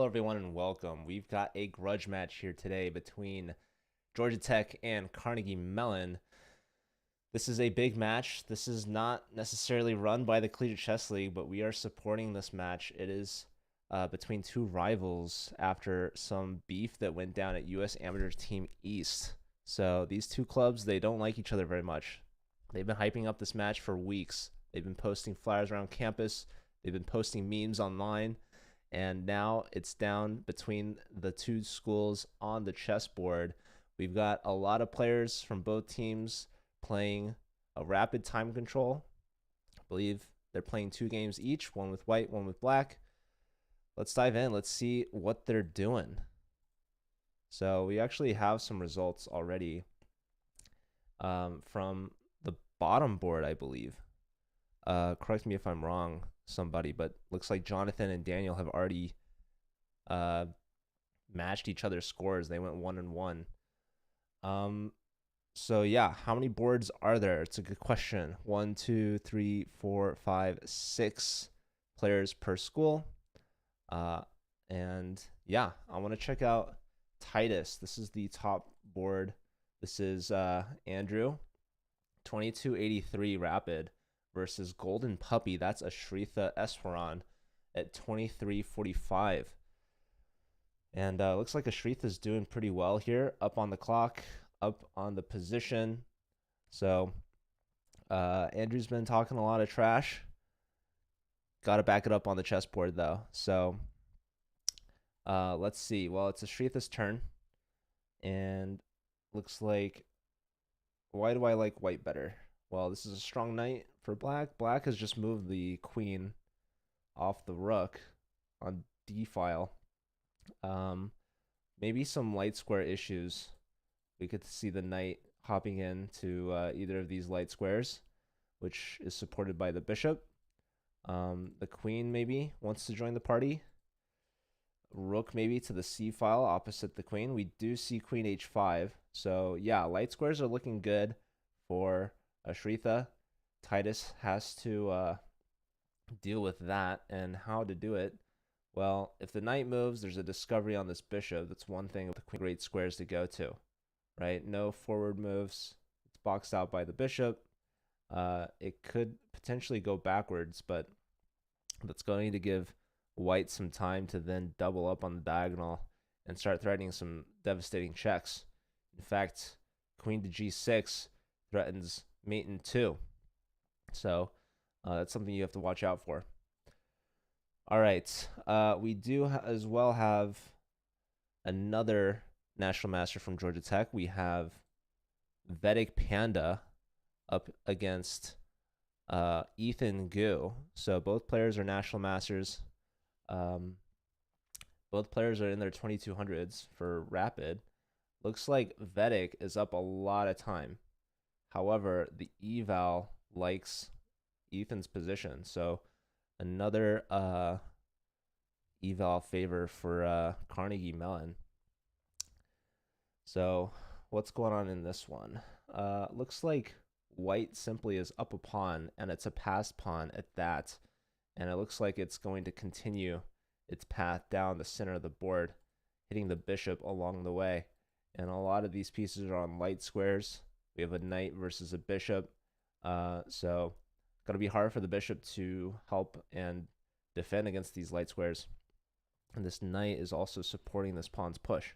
Hello, everyone, and welcome. We've got a grudge match here today between Georgia Tech and Carnegie Mellon. This is a big match. This is not necessarily run by the Collegiate Chess League, but we are supporting this match. It is between two rivals after some beef that went down at U.S. Amateur Team East. So these two clubs, they don't like each other very much. They've been hyping up this match for weeks. They've been posting flyers around campus. They've been posting memes online. And now it's down between the two schools on the chessboard. We've got a lot of players from both teams playing a rapid time control. I believe they're playing 2 games each, one with white, one with black. Let's dive in. Let's see what they're doing. So we actually have some results already from the bottom board, I believe. Correct me if I'm wrong, somebody, but looks like Jonathan and Daniel have already matched each other's scores. They went 1-1. So yeah, how many boards are there? It's a good question. 1, 2, 3, 4, 5, 6 players per school. And yeah, I want to check out Titus. This is the top board. This is Andrew, 2283 rapid versus Golden Puppy. That's a Shritha Eswaran at 2345. And looks like Ashritha's doing pretty well here. Up on the clock, up on the position. So Andrew's been talking a lot of trash. Got to back it up on the chessboard, though. So let's see. Well, it's Ashritha's turn. And looks like, why do I like white better? Well, this is a strong knight for black. Black has just moved the queen off the rook on d file. Maybe some light square issues. We could see the knight hopping into either of these light squares, which is supported by the bishop. The queen maybe wants to join the party. Rook maybe to the c file opposite the queen. We do see queen h5. So yeah, light squares are looking good for Ashritha. Titus has to deal with that, and how to do it. Well, if the knight moves, there's a discovery on this bishop. That's one thing with the queen. Great squares to go to, right? No forward moves. It's boxed out by the bishop. It could potentially go backwards, but that's going to give white some time to then double up on the diagonal and start threatening some devastating checks. In fact, queen to g6 threatens mate in 2. So that's something you have to watch out for. All right. We do as well have another national master from Georgia Tech. We have Vedic Panda up against Ethan Gu. So both players are national masters. Both players are in their 2200s for rapid. Looks like Vedic is up a lot of time. However, the eval likes Ethan's position. So another eval favor for Carnegie Mellon. So what's going on in this one? Looks like white simply is up a pawn, and it's a passed pawn at that. And it looks like it's going to continue its path down the center of the board, hitting the bishop along the way. And a lot of these pieces are on light squares. We have a knight versus a bishop. So going to be hard for the bishop to help and defend against these light squares. And this knight is also supporting this pawn's push.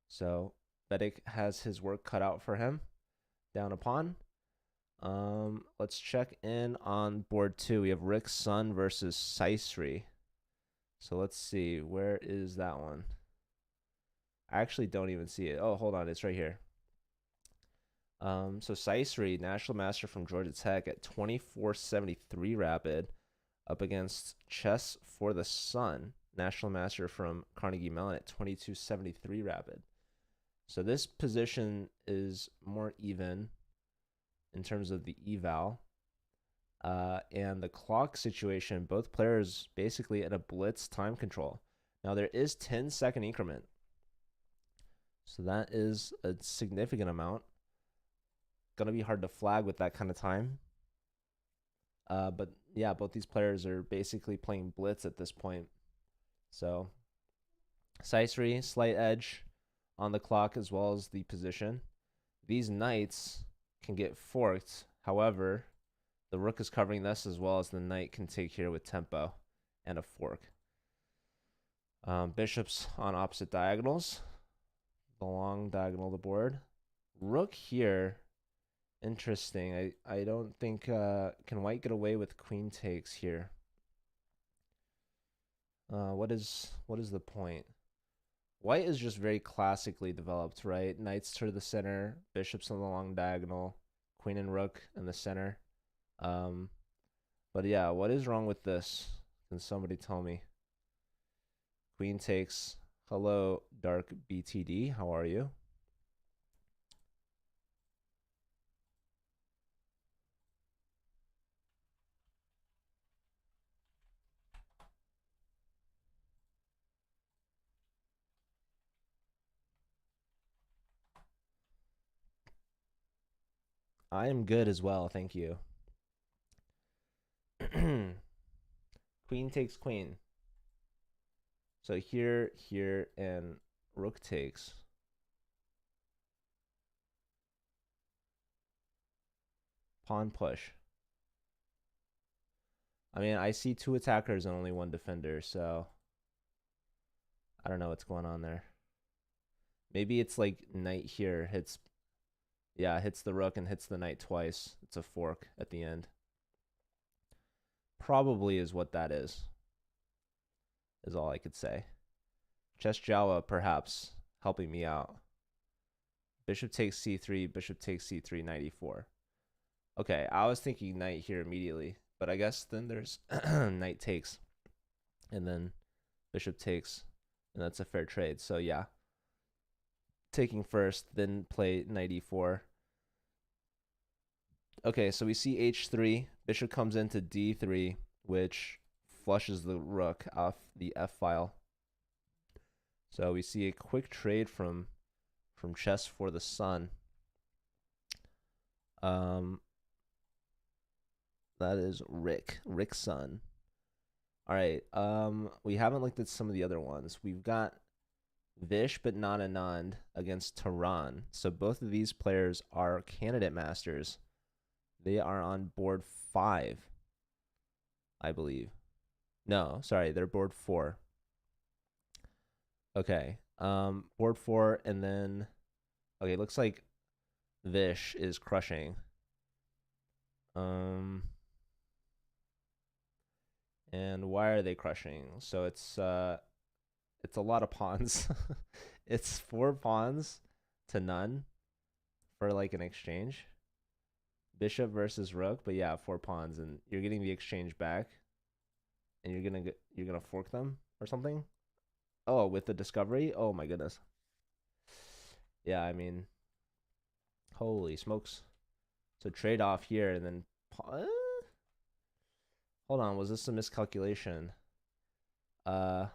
So Vedic has his work cut out for him. Down a pawn. Let's check in on board 2. We have Rick Sun versus Saisri. So let's see. Where is that one? I actually don't even see it. Oh, hold on. It's right here. So Saisri, national master from Georgia Tech at 2473 rapid, up against Chess for the Sun, national master from Carnegie Mellon at 2273 rapid. So this position is more even in terms of the eval. And the clock situation, both players basically in a blitz time control. Now there is 10-second increment. So that is a significant amount. Gonna be hard to flag with that kind of time. But yeah, both these players are basically playing blitz at this point. So Slice slight edge on the clock as well as the position. These knights can get forked. However, the rook is covering this as well as the knight can take here with tempo and a fork. Bishops on opposite diagonals. The long diagonal of the board. Rook here. Interesting. I don't think can white get away with queen takes here? What is the point? White is just very classically developed, right? Knights to the center, bishops on the long diagonal, queen and rook in the center. But yeah, what is wrong with this? Can somebody tell me? Queen takes. Hello, Dark BTD. How are you? I am good as well, thank you. Queen takes queen. So here, and rook takes. Pawn push. I mean, I see 2 attackers and only 1 defender, so I don't know what's going on there. Maybe it's like knight here hits, yeah, hits the rook and hits the knight twice. It's a fork at the end. Probably is what that is all I could say. Chess Jawa perhaps helping me out. Bishop takes c3, bishop takes c3, knight e4. Okay, I was thinking knight here immediately, but I guess then there's knight takes, and then bishop takes, and that's a fair trade. So yeah, taking first, then play knight e4. Okay, so we see h3. Bishop comes into d3, which flushes the rook off the f file. So we see a quick trade from chess for the sun. That is Rick's son. All right. We haven't looked at some of the other ones. We've got Vish but not Anand against Tehran. So both of these players are candidate masters. They are on board 5, I believe. No, sorry, they're board 4. Okay. Board 4, and then okay, looks like Vish is crushing. And why are they crushing? So it's a lot of pawns. It's 4 pawns to none for like an exchange. Bishop versus rook, but yeah, 4 pawns, and you're getting the exchange back, and you're gonna fork them or something. Oh, with the discovery. Oh my goodness. Yeah, I mean, holy smokes. So trade off here, and then hold on, was this a miscalculation? So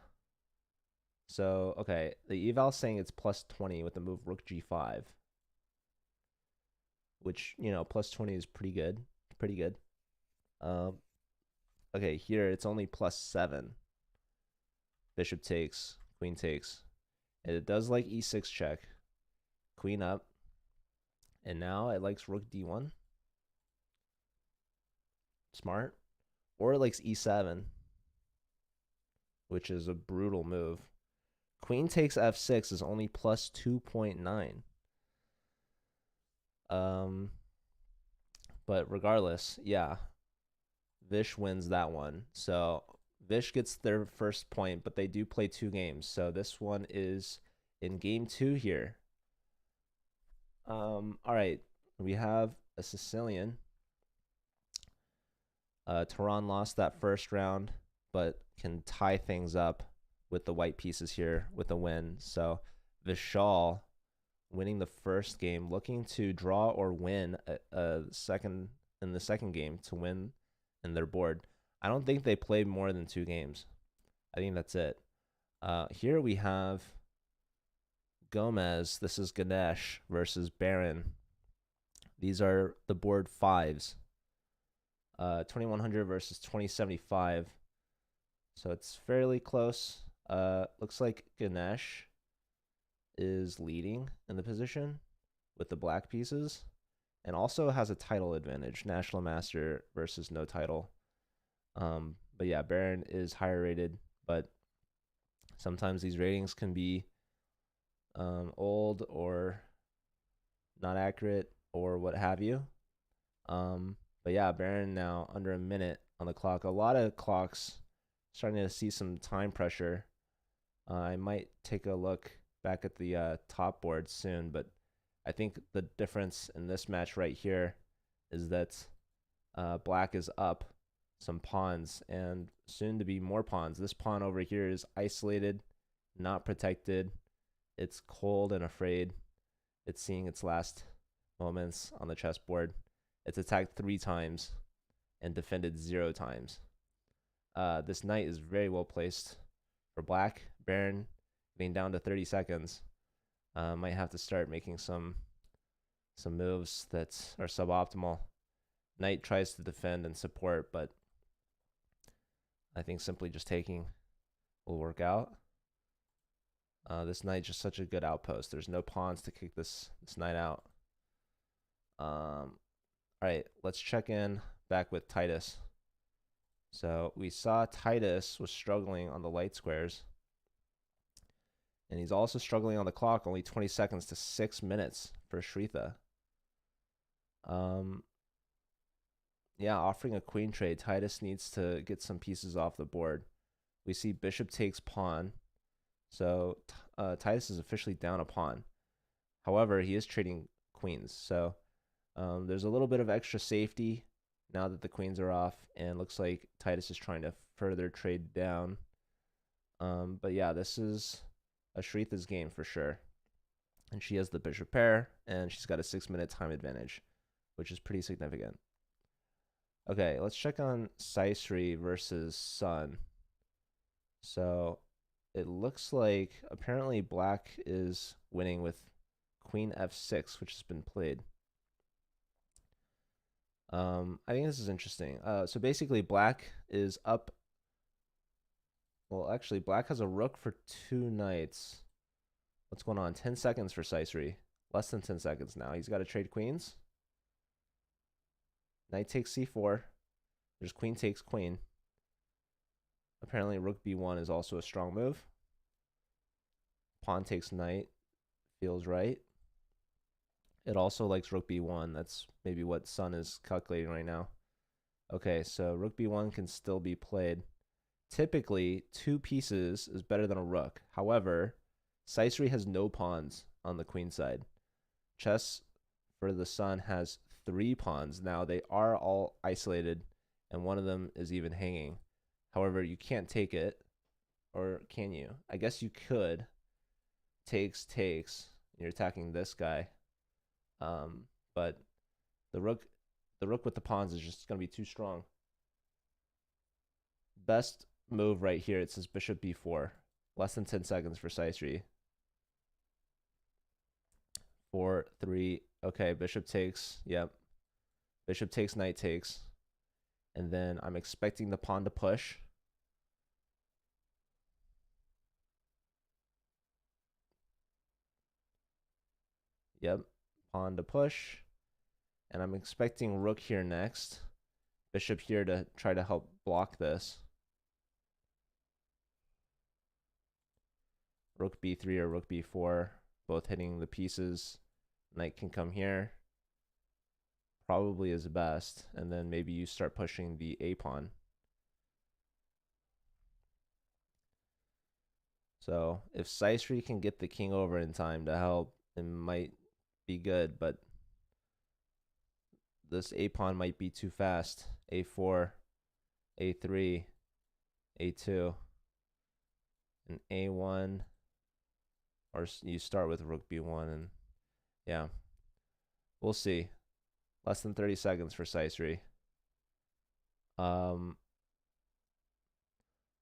okay, the eval's saying it's plus 20 with the move rook g5. Which, you know, plus 20 is pretty good. Pretty good. Okay, here it's only plus 7. Bishop takes, queen takes. And it does like e6 check. Queen up. And now it likes rook d1. Smart. Or it likes e7, which is a brutal move. Queen takes f6 is only plus 2.9. But regardless, yeah, Vish wins that one. So Vish gets their first point, but they do play 2 games. So this one is in game 2 here. All right, we have a Sicilian. Tehran lost that first round, but can tie things up with the white pieces here with a win. So Vishal winning the first game, looking to draw or win a second in the second game to win in their board. I don't think they played more than 2 games. I think that's it. Here we have Gomez. This is Ganesh versus Baron. These are the board 5s. 2100 versus 2075. So it's fairly close. Looks like Ganesh is leading in the position with the black pieces, and also has a title advantage, National Master versus no title. But yeah, Baron is higher rated, but sometimes these ratings can be old or not accurate or what have you. But yeah, Baron now under a minute on the clock. A lot of clocks starting to see some time pressure. I might take a look back at the top board soon, but I think the difference in this match right here is that black is up some pawns and soon to be more pawns. This pawn over here is isolated, not protected. It's cold and afraid. It's seeing its last moments on the chessboard. It's attacked 3 times and defended 0 times. This knight is very well placed for black. Baron getting down to 30 seconds. Might have to start making some moves that are suboptimal. Knight tries to defend and support, but I think simply just taking will work out. This knight's just such a good outpost. There's no pawns to kick this knight out. All right, let's check in back with Titus. So we saw Titus was struggling on the light squares. And he's also struggling on the clock, only 20 seconds to 6 minutes for Shritha. Yeah, offering a queen trade. Titus needs to get some pieces off the board. We see bishop takes pawn. So Titus is officially down a pawn. However, he is trading queens. So there's a little bit of extra safety now that the queens are off. And looks like Titus is trying to further trade down. But yeah, this is a Shritha's game for sure. And she has the bishop pair. And she's got a 6-minute time advantage, which is pretty significant. Okay, let's check on Saisri versus Sun. So it looks like apparently black is winning with queen f6, which has been played. I think this is interesting. So basically black is up. Well, actually, black has a rook for 2 knights. What's going on? 10 seconds for Saisri. Less than 10 seconds now. He's got to trade queens. Knight takes c4. There's queen takes queen. Apparently, rook b1 is also a strong move. Pawn takes knight. Feels right. It also likes rook b1. That's maybe what Sun is calculating right now. Okay, so rook b1 can still be played. Typically, 2 pieces is better than a rook. However, Saisri has no pawns on the queen side. Chess for the Sun has 3 pawns. Now, they are all isolated, and one of them is even hanging. However, you can't take it, or can you? I guess you could. Takes. You're attacking this guy. But the rook with the pawns is just going to be too strong. Best move right here, it says bishop b4. Less than 10 seconds for Saisri. 4, 3. Okay, bishop takes. Yep. Bishop takes, knight takes. And then I'm expecting the pawn to push. Yep. Pawn to push. And I'm expecting rook here next. Bishop here to try to help block this. Rook b3 or rook b4, both hitting the pieces. Knight can come here. Probably is best. And then maybe you start pushing the a pawn. So if Saisri can get the king over in time to help, it might be good, but this a pawn might be too fast. a4, a3, a2, and a1, or you start with rook b1, and yeah, we'll see. Less than 30 seconds for Saisri.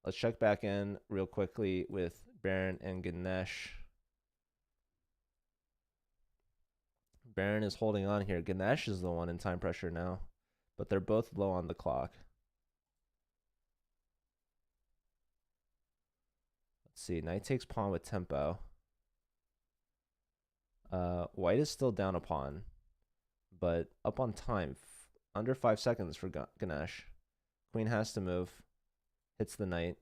Let's check back in real quickly with Baron and Ganesh. Baron is holding on here. Ganesh is the one in time pressure now, but they're both low on the clock. Let's see. Knight takes pawn with tempo. White is still down a pawn, but up on time. Under 5 seconds for Ganesh. Queen has to move. Hits the knight.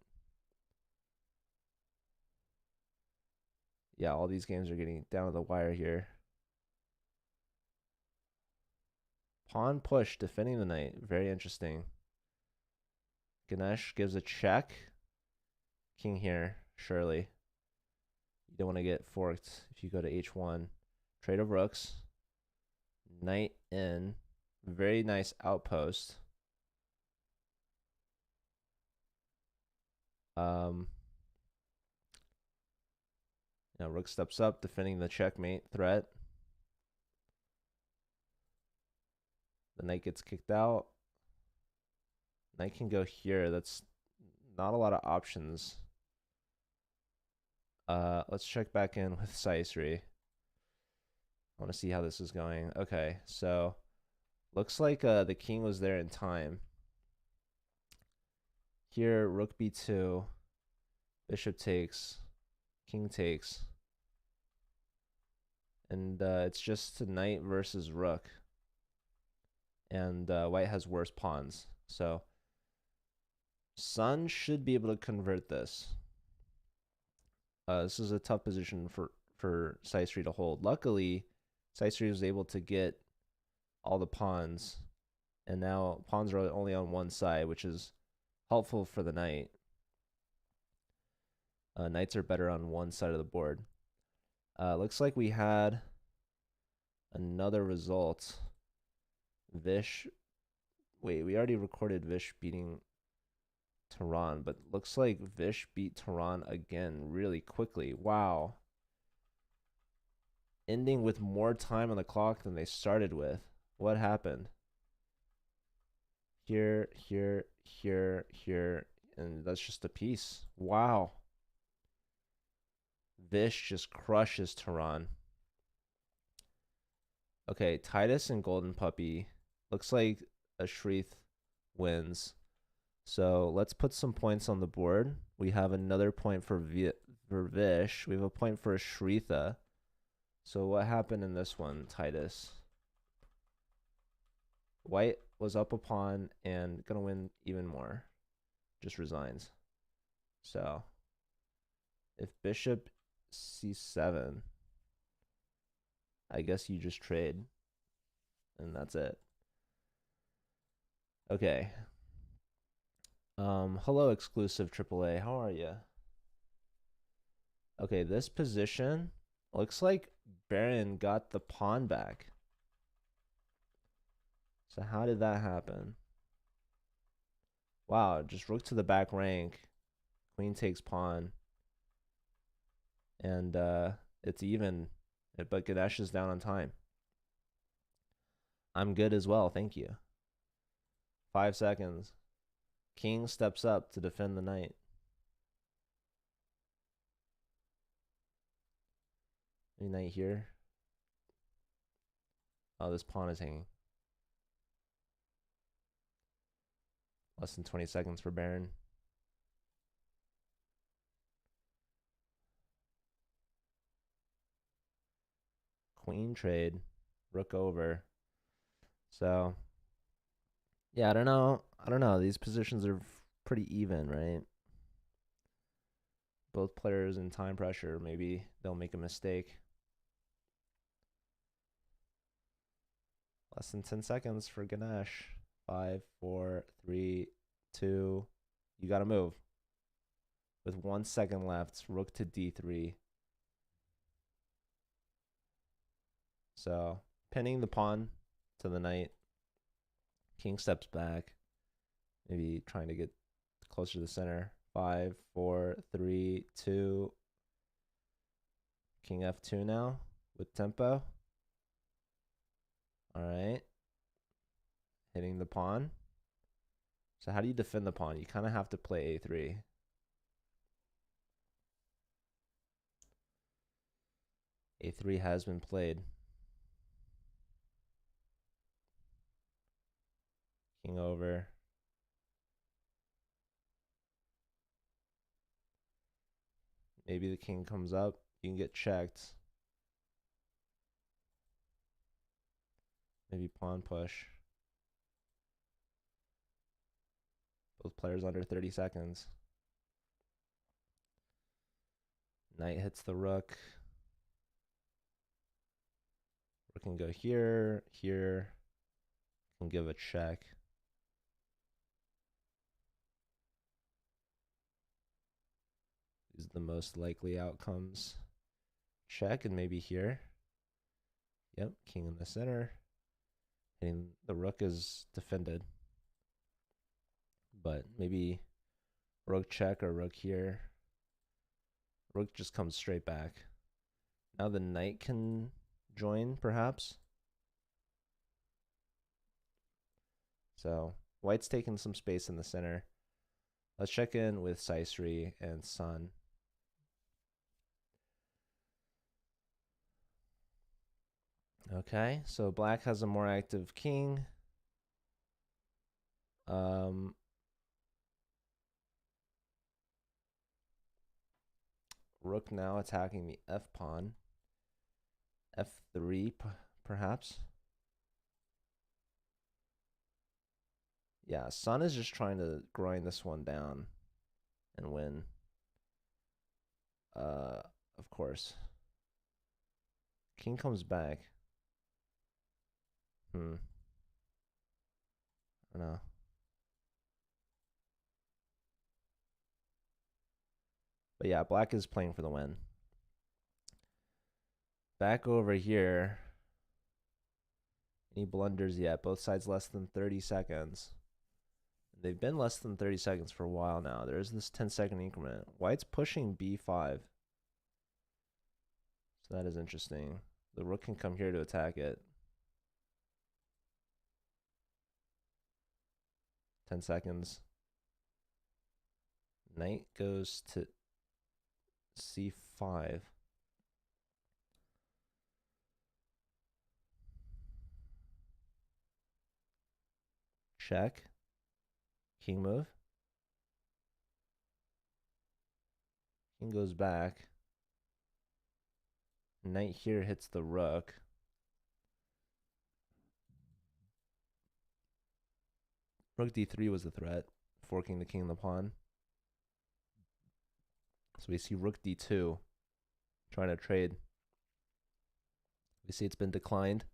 Yeah, all these games are getting down to the wire here. Pawn push, defending the knight. Very interesting. Ganesh gives a check. King here, surely. You don't want to get forked if you go to h1. Trade of rooks. Knight in. Very nice outpost. Now rook steps up, defending the checkmate threat. The knight gets kicked out. Knight can go here. That's not a lot of options. Let's check back in with Saisri. I want to see how this is going. Okay, so looks like the king was there in time. Here, rook b2, bishop takes, king takes. And it's just knight versus rook. And white has worse pawns. So Sun should be able to convert this. This is a tough position for Saisri to hold. Luckily, Saisri was able to get all the pawns. And now pawns are only on one side, which is helpful for the knight. Knights are better on one side of the board. Looks like we had another result. Vish. Wait, we already recorded Vish beating Tehran, but looks like Vish beat Tehran again really quickly. Wow. Ending with more time on the clock than they started with. What happened? Here, here, here, here, and that's just a piece. Wow. Vish just crushes Tehran. Okay, Titus and Golden Puppy. Looks like Ashrith wins. So let's put some points on the board. We have another point for Vish. We have a point for Ashritha. So what happened in this one, Titus? White was up a pawn and gonna win even more. Just resigns. So if bishop c7, I guess you just trade. And that's it. Okay. Hello, exclusive AAA. How are you? Okay, this position looks like Baron got the pawn back. So how did that happen? Wow, just rook to the back rank. Queen takes pawn. And it's even. But Ganesh is down on time. I'm good as well, thank you. 5 seconds. King steps up to defend the knight. Any knight here? Oh, this pawn is hanging. Less than 20 seconds for Baron. Queen trade. Rook over. So, yeah, I don't know. These positions are pretty even, right? Both players in time pressure. Maybe they'll make a mistake. Less than 10 seconds for Ganesh. 5, 4, 3, 2. You got to move. With 1 second left, rook to d3. So, pinning the pawn to the knight. King steps back. Maybe trying to get closer to the center. 5, 4, 3, 2. King f2 now with tempo. All right. Hitting the pawn. So how do you defend the pawn? You kind of have to play a3. A3 has been played. King over. Maybe the king comes up. You can get checked. Maybe pawn push. Both players under 30 seconds. Knight hits the rook. Rook can go here, here. Can give a check. These are the most likely outcomes. Check and maybe here. Yep, king in the center. And the rook is defended. But maybe rook check or rook here. Rook just comes straight back. Now the knight can join, perhaps. So white's taking some space in the center. Let's check in with Saisri and Sun. Okay, so black has a more active king. Rook now attacking the f pawn. f3 perhaps. Yeah, Sun is just trying to grind this one down and win. Of course. King comes back. I don't know. But yeah, black is playing for the win. Back over here. Any blunders yet? Both sides less than 30 seconds. They've been less than 30 seconds for a while now. There's this 10-second increment. White's pushing b5. So that is interesting. The rook can come here to attack it. 10 seconds. Knight goes to c5. Check. King move. King goes back. Knight here hits the rook. Rook d3 was the threat, forking the king and the pawn. So we see rook d2, trying to trade. We see it's been declined.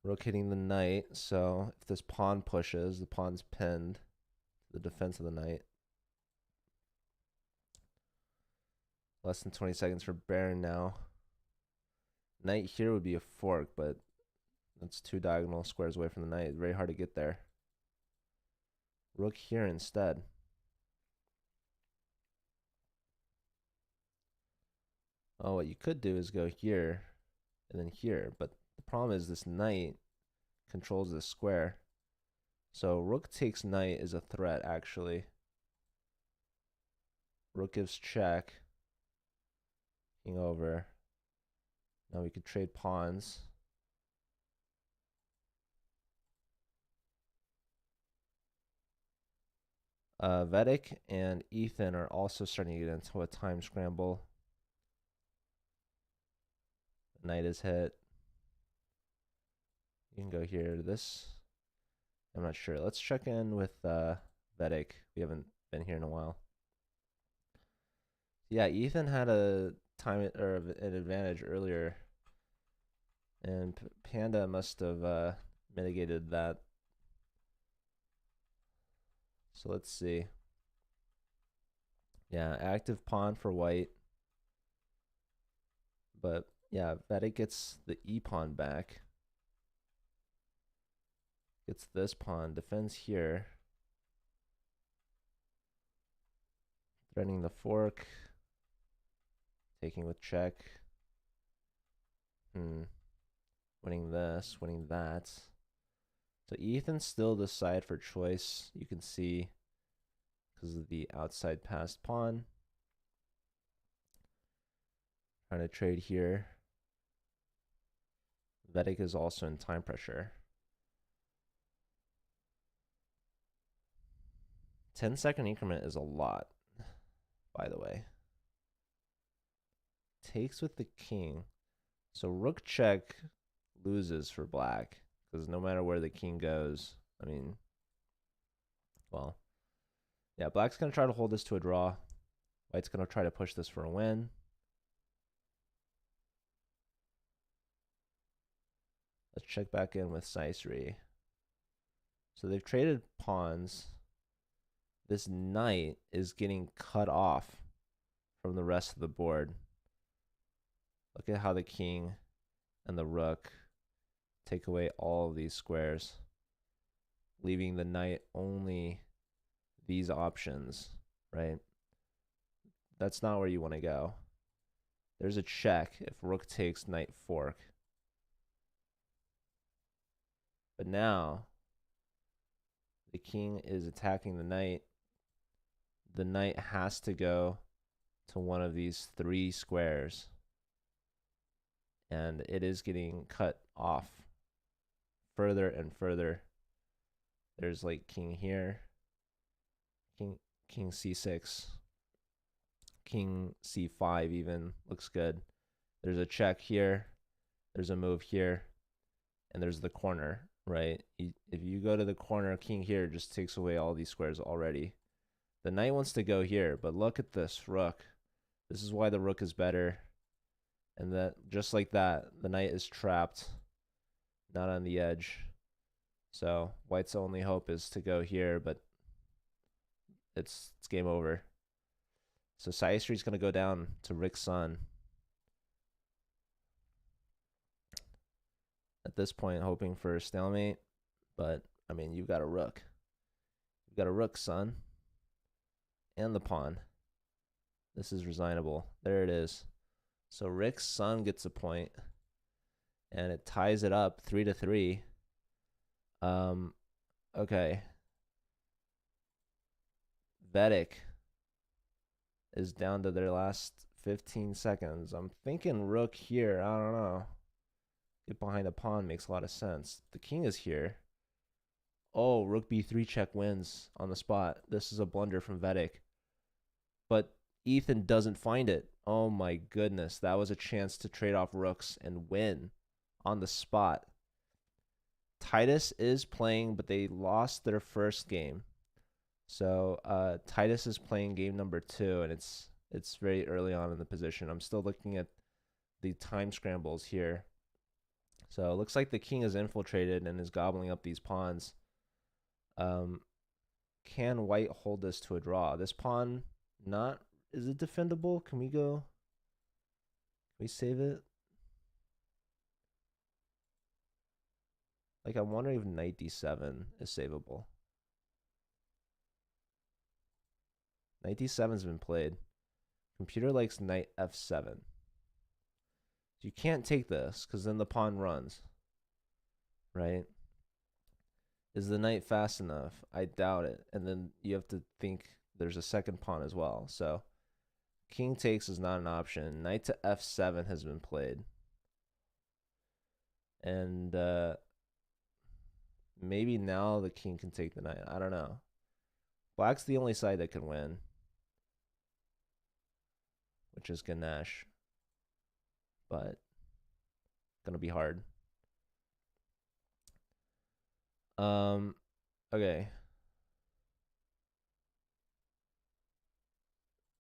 Rook hitting the knight, so if this pawn pushes, the pawn's pinned to the defense of the knight. Less than 20 seconds for Baron now. Knight here would be a fork, but that's 2 diagonal squares away from the knight. Very hard to get there. Rook here instead. Oh, what you could do is go here and then here, but the problem is this knight controls this square. So rook takes knight is a threat, actually. Rook gives check. King over. Now we could trade pawns. Vedic and Ethan are also starting to get into a time scramble. Knight is hit. You can go here to this. I'm not sure. Let's check in with Vedic. We haven't been here in a while. Yeah, Ethan had a time or an advantage earlier, and Panda must have mitigated that. So let's see. Yeah, active pawn for white. But yeah, Vedic gets the e pawn back. Gets this pawn, defends here. Threatening the fork. Taking with check. Winning this, winning that. So Ethan's still the side for choice, you can see, because of the outside passed pawn. Trying to trade here. Vedic is also in time pressure. 10-second increment is a lot, by the way. takes with the king. So rook check loses for black because no matter where the king goes, I mean, well, yeah, black's going to try to hold this to a draw. White's going to try to push this for a win. Let's check back in with Saisri. So they've traded pawns. This knight is getting cut off from the rest of the board. Look at how the king and the rook take away all of these squares, leaving the knight only these options, right? That's not where you want to go. There's a check if rook takes knight fork. But now the king is attacking the knight. The knight has to go to one of these 3 squares. And it is getting cut off further and further. There's like king here, king c6, king c5 even looks good. There's a check here, there's a move here, and there's the corner, right? If you go to the corner, king here just takes away all these squares already. The knight wants to go here, but look at this rook. This is why the rook is better. And that just like that, the knight is trapped, not on the edge. So white's only hope is to go here, but it's game over. So Saisri's going to go down to Rick's son. At this point, hoping for a stalemate, but I mean, you've got a rook. You've got a rook, son, and the pawn. This is resignable. There it is. So Rick's son gets a point, and it ties it up 3-3. Okay. Vedic is down to their last 15 seconds. I'm thinking rook here. I don't know. Get behind a pawn makes a lot of sense. The king is here. Oh, rook b3 check wins on the spot. This is a blunder from Vedic. But Ethan doesn't find it. Oh my goodness. That was a chance to trade off rooks and win on the spot. Titus is playing, but they lost their first game. So Titus is playing game number 2, and it's very early on in the position. I'm still looking at the time scrambles here. So it looks like the king is infiltrated and is gobbling up these pawns. Can white hold this to a draw? This pawn, not, is it defendable? Can we go? Can we save it? Like, I'm wondering if knight d7 is savable. Knight d7's been played. Computer likes knight f7. You can't take this because then the pawn runs, right? Is the knight fast enough? I doubt it. And then you have to think there's a second pawn as well. So king takes is not an option. Knight to f7 has been played. And maybe now the king can take the knight. I don't know. Black's the only side that can win, which is Ganesh. But gonna be hard. Okay.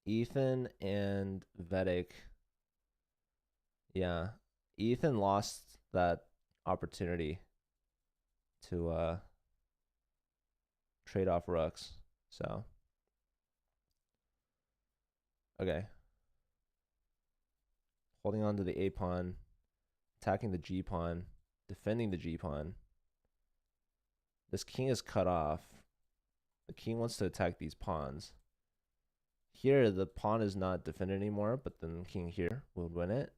Ethan and Vedic. Yeah. Ethan lost that opportunity to trade off rooks. So okay. Holding on to the A pawn, attacking the G pawn, defending the G pawn. This king is cut off. The king wants to attack these pawns. Here, the pawn is not defended anymore, but then king here will win it.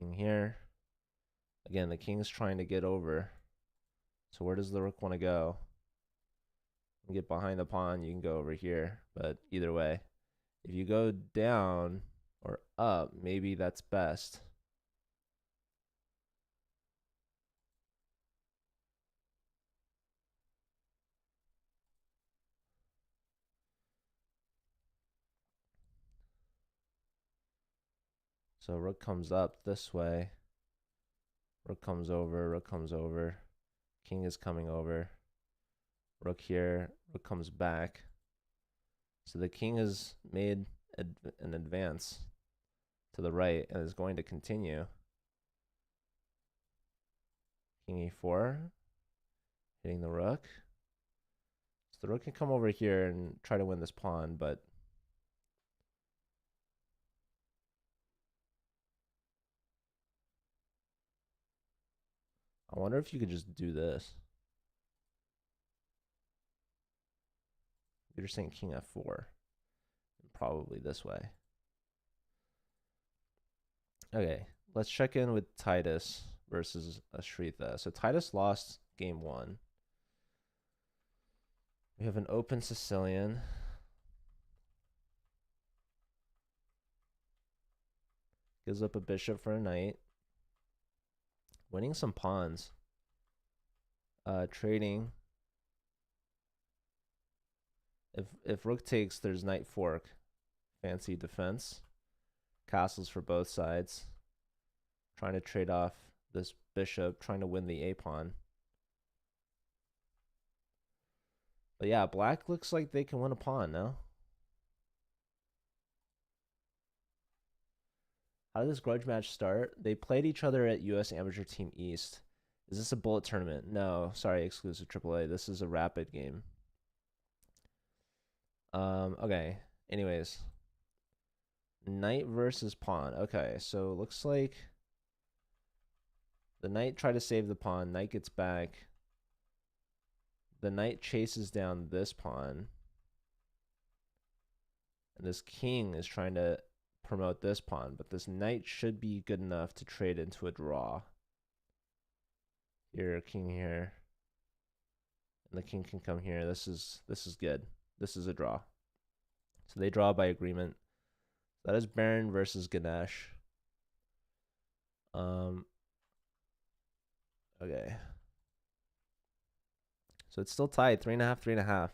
King here. Again, the king is trying to get over. So where does the rook want to go? You can get behind the pawn, you can go over here. But either way, if you go down or up, maybe that's best. So rook comes up this way. Rook comes over, rook comes over. King is coming over. Rook here, rook comes back. So the king has made an advance to the right and is going to continue. King e4, hitting the rook. So the rook can come over here and try to win this pawn, but I wonder if you could just do this. You're just saying king f4. Probably this way. Okay, let's check in with Titus versus Ashritha. So Titus lost game 1. We have an open Sicilian. Gives up a bishop for a knight. Winning some pawns. Trading. If rook takes, there's knight fork. Fancy defense. Castles for both sides. Trying to trade off this bishop, trying to win the a pawn. But yeah, black looks like they can win a pawn, no? How did this grudge match start? They played each other at US Amateur Team East. Is this a bullet tournament? No, sorry, exclusive AAA. This is a rapid game. Okay. Anyways. Knight versus pawn. Okay, so it looks like the knight tried to save the pawn. Knight gets back. The knight chases down this pawn. And this king is trying to promote this pawn, but this knight should be good enough to trade into a draw. Here, king here. And the king can come here. This is good. This is a draw. So they draw by agreement. That is Baron versus Ganesh. Okay. So it's still tied, 3.5, 3.5.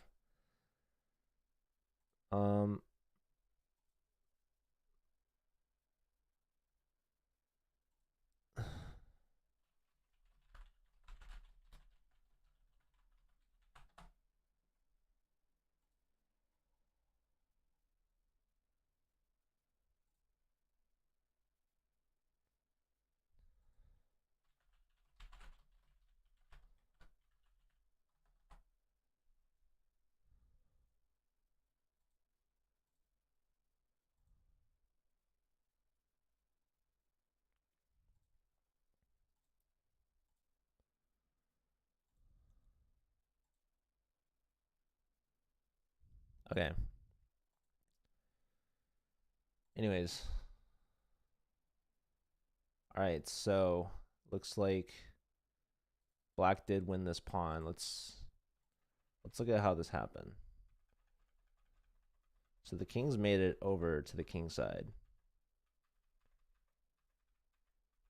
Okay. Anyways. All right, so looks like black did win this pawn. Let's look at how this happened. So the king's made it over to the king side.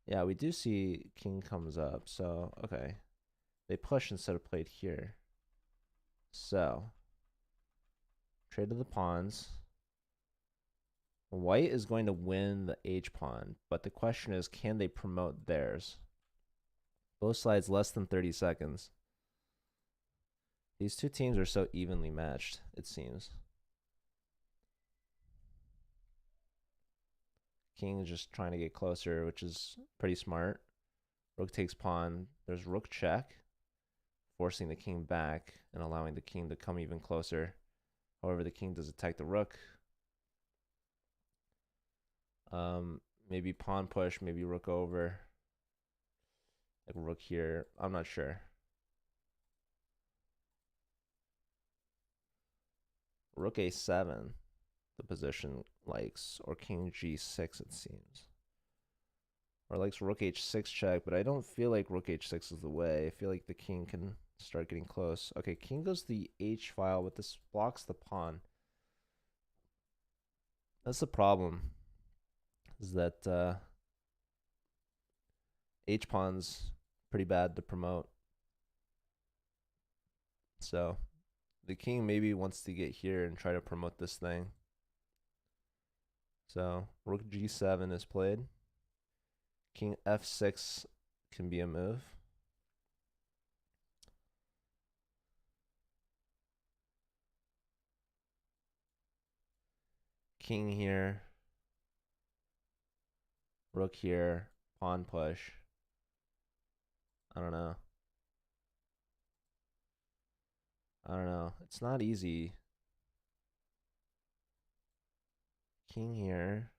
Yeah, we do see king comes up. So, okay. They push instead of played here. So, trade of the pawns. White is going to win the h pawn, but the question is, can they promote theirs? Both sides less than 30 seconds. These two teams are so evenly matched, it seems. King is just trying to get closer, which is pretty smart. Rook takes pawn. There's rook check, forcing the king back and allowing the king to come even closer. However, the king does attack the rook. Maybe pawn push, maybe rook over. Like rook here. I'm not sure. Rook a7, the position likes, or king g6, it seems. Or likes rook h6 check, but I don't feel like rook h6 is the way. I feel like the king can start getting close. Okay, king goes to the h file, but this blocks the pawn. That's the problem, is that h pawn's pretty bad to promote. So the king maybe wants to get here and try to promote this thing. So rook g7 is played. King f6 can be a move. King here. Rook here. Pawn push. I don't know. It's not easy. King here.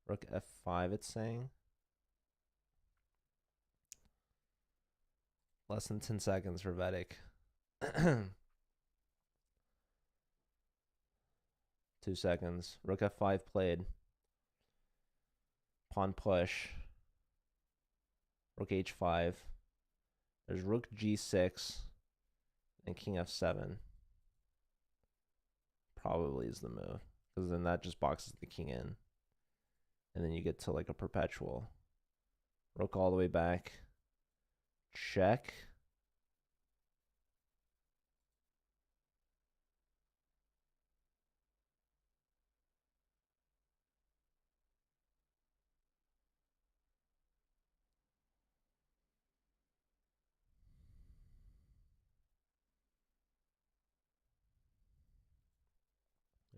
Rook f5, it's saying. Less than 10 seconds for Vedic. 2 seconds. Rook f5 played. Pawn push. Rook h5. There's rook g6 and king f7. Probably is the move, because then that just boxes the king in. And then you get to like a perpetual. Rook all the way back. Check.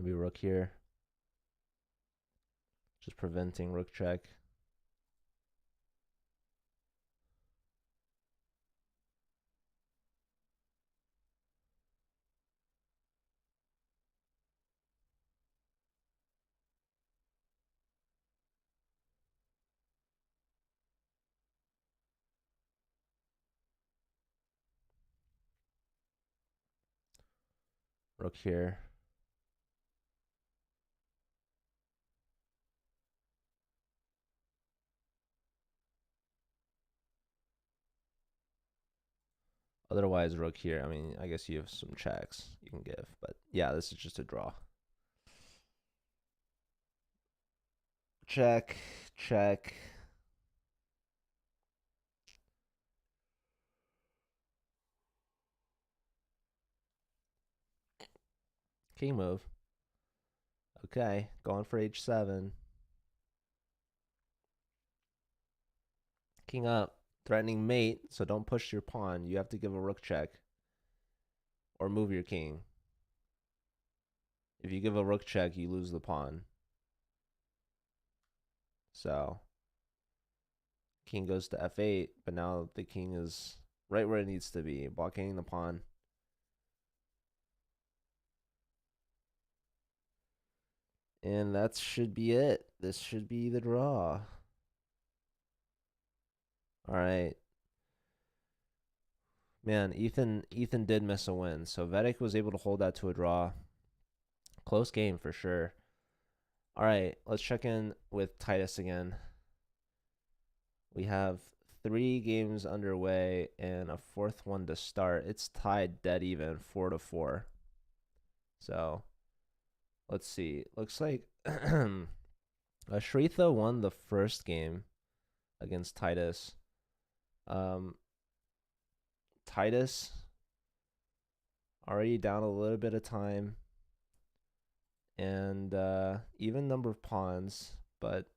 Maybe rook here. Just preventing rook check. Rook here. Otherwise, rook here. I mean, I guess you have some checks you can give. But yeah, this is just a draw. Check, check. King move. Okay, going for h7. King up. Threatening mate, so don't push your pawn. You have to give a rook check. Or move your king. If you give a rook check, you lose the pawn. So, king goes to f8, but now the king is right where it needs to be, blockading the pawn. And that should be it. This should be the draw. All right. Man, Ethan did miss a win. So Vedic was able to hold that to a draw. Close game for sure. All right, let's check in with Titus again. We have 3 games underway and a 4th one to start. It's tied dead even, 4-4. So let's see. Looks like Shritha won the first game against Titus. Titus already down a little bit of time and even number of pawns, but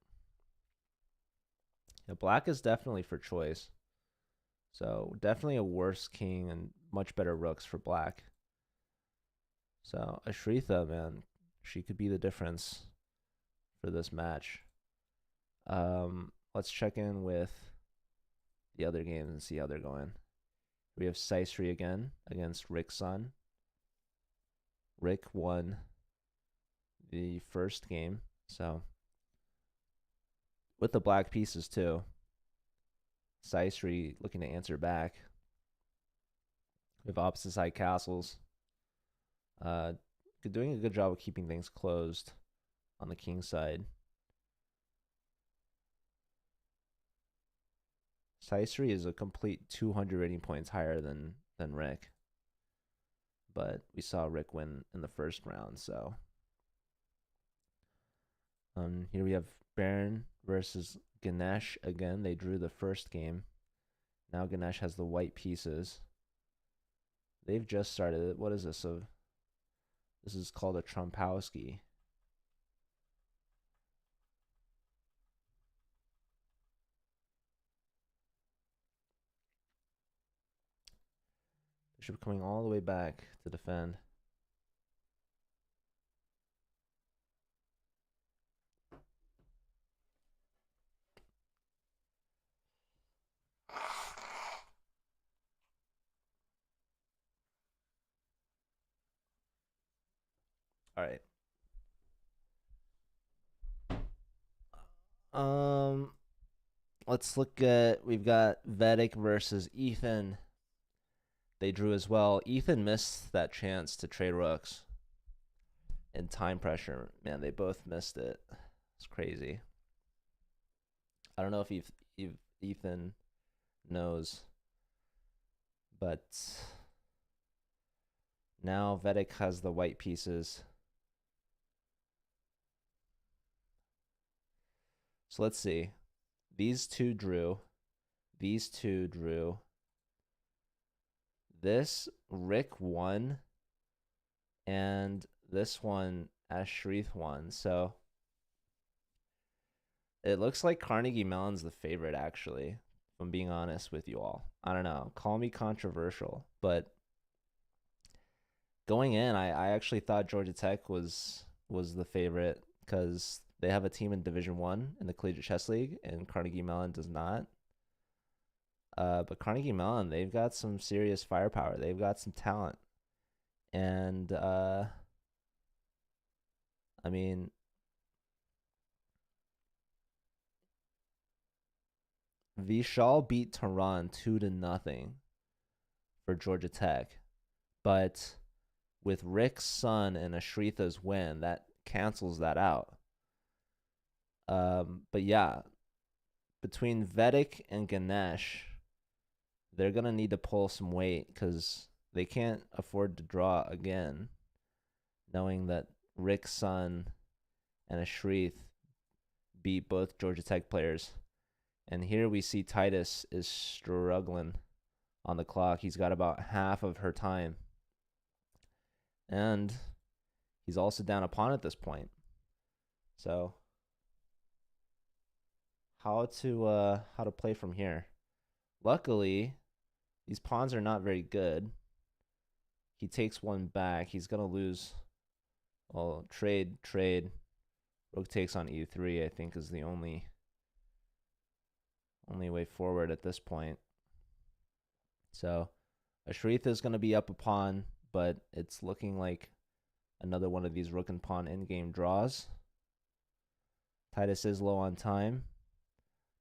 yeah, black is definitely for choice. So definitely a worse king and much better rooks for black. So Ashritha, man, she could be the difference for this match. Let's check in with the other games and see how they're going. We have Saisri again against Rick's son. Rick won the first game, so with the black pieces too. Saisri looking to answer back. We have opposite side castles. Doing a good job of keeping things closed on the king side. Saisri is a complete 200 rating points higher than Rick. But we saw Rick win in the first round, so. Here we have Baron versus Ganesh again. They drew the first game. Now Ganesh has the white pieces. They've just started it. What is this? This is called a Trumpowski. Bishop coming all the way back to defend. All right. Let's look at, we've got Vedic versus Ethan. They drew as well. Ethan missed that chance to trade rooks. And time pressure, man, they both missed it. It's crazy. I don't know if Ethan knows, but now Vedic has the white pieces. So let's see. These two drew. These two drew. This Rick won. And this one Ashrith won. So it looks like Carnegie Mellon's the favorite, actually, if I'm being honest with you all. I don't know. Call me controversial. But going in, I actually thought Georgia Tech was the favorite because they have a team in Division I in the Collegiate Chess League, and Carnegie Mellon does not. But Carnegie Mellon, they've got some serious firepower. They've got some talent. And, I mean, Vishal beat Tehran 2-0 for Georgia Tech. But with Rick's son and Ashritha's win, that cancels that out. But yeah, between Vedic and Ganesh, they're going to need to pull some weight because they can't afford to draw again, knowing that Rick's son and Ashrith beat both Georgia Tech players. And here we see Titus is struggling on the clock. He's got about half of her time. And he's also down a pawn at this point. So how to play from here? Luckily, these pawns are not very good. He takes one back. He's gonna lose. Well, trade. Rook takes on e3, I think, is the only way forward at this point. So Ashrita is going to be up a pawn, but it's looking like another one of these rook and pawn endgame draws. Titus is low on time,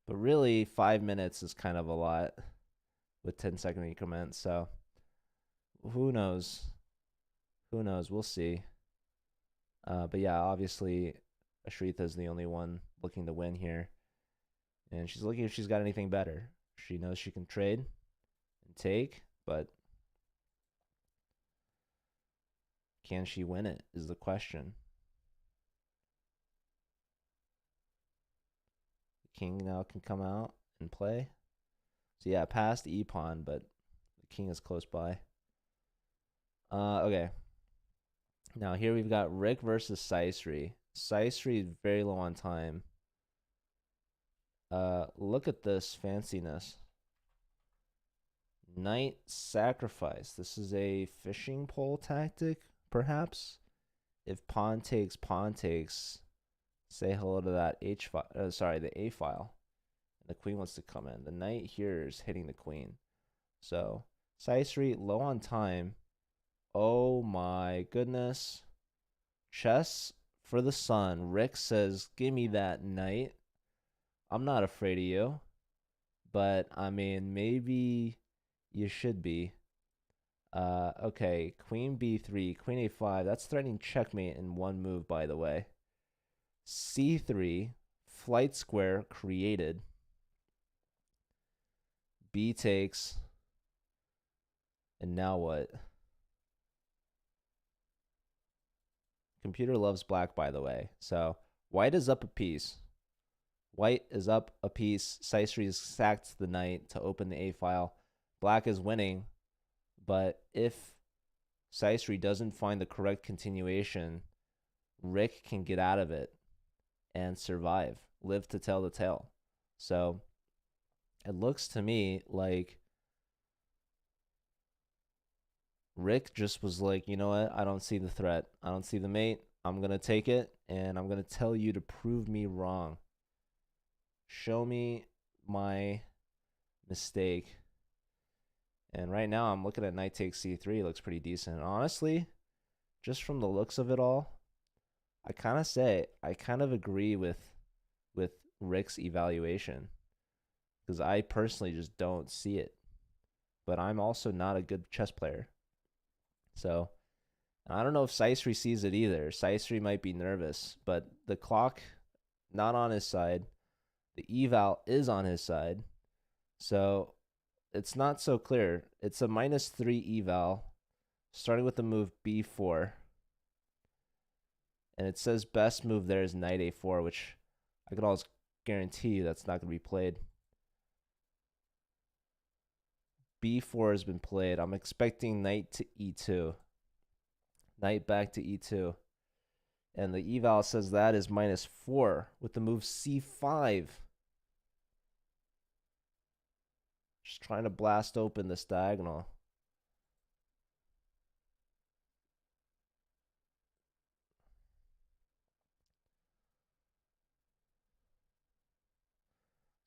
but really 5 minutes is kind of a lot with 10-second increments. So who knows? We'll see. But yeah, obviously Ashrita is the only one looking to win here. And she's looking if she's got anything better. She knows she can trade and take, but can she win it is the question. The king now can come out and play. So yeah, past e-pawn, but the king is close by. Okay. Now here we've got Rick versus Saisri. Saisri is very low on time. Look at this fanciness. Knight sacrifice. This is a fishing pole tactic, perhaps. If pawn takes, say hello to that H file. The A file. And the queen wants to come in. The knight here is hitting the queen. So Saisri low on time. Oh my goodness. Chess for the sun. Rick says, "Give me that knight. I'm not afraid of you, but I mean, maybe you should be." Okay, queen b3, queen a5. That's threatening checkmate in one move, by the way. c3, flight square created. B takes. And now what? Computer loves black, by the way. So white is up a piece. White is up a piece. Saisri has sacked the knight to open the A file. Black is winning, but if Saisri doesn't find the correct continuation, Rick can get out of it and survive, live to tell the tale. So it looks to me like Rick just was like, you know what? I don't see the threat. I don't see the mate. I'm going to take it, and I'm going to tell you to prove me wrong. Show me my mistake. And right now, I'm looking at knight takes c3. It looks pretty decent. Honestly, just from the looks of it all, I kind of agree with Rick's evaluation, because I personally just don't see it. But I'm also not a good chess player. So I don't know if Saisri sees it either. Saisri might be nervous, but the clock not on his side. The eval is on his side. So it's not so clear. It's a -3 eval, starting with the move b4. And it says best move there is knight a4, which I could always guarantee you that's not going to be played. b4 has been played. I'm expecting knight to e2. Knight back to e2. And the eval says that is -4 with the move c5. Just trying to blast open this diagonal.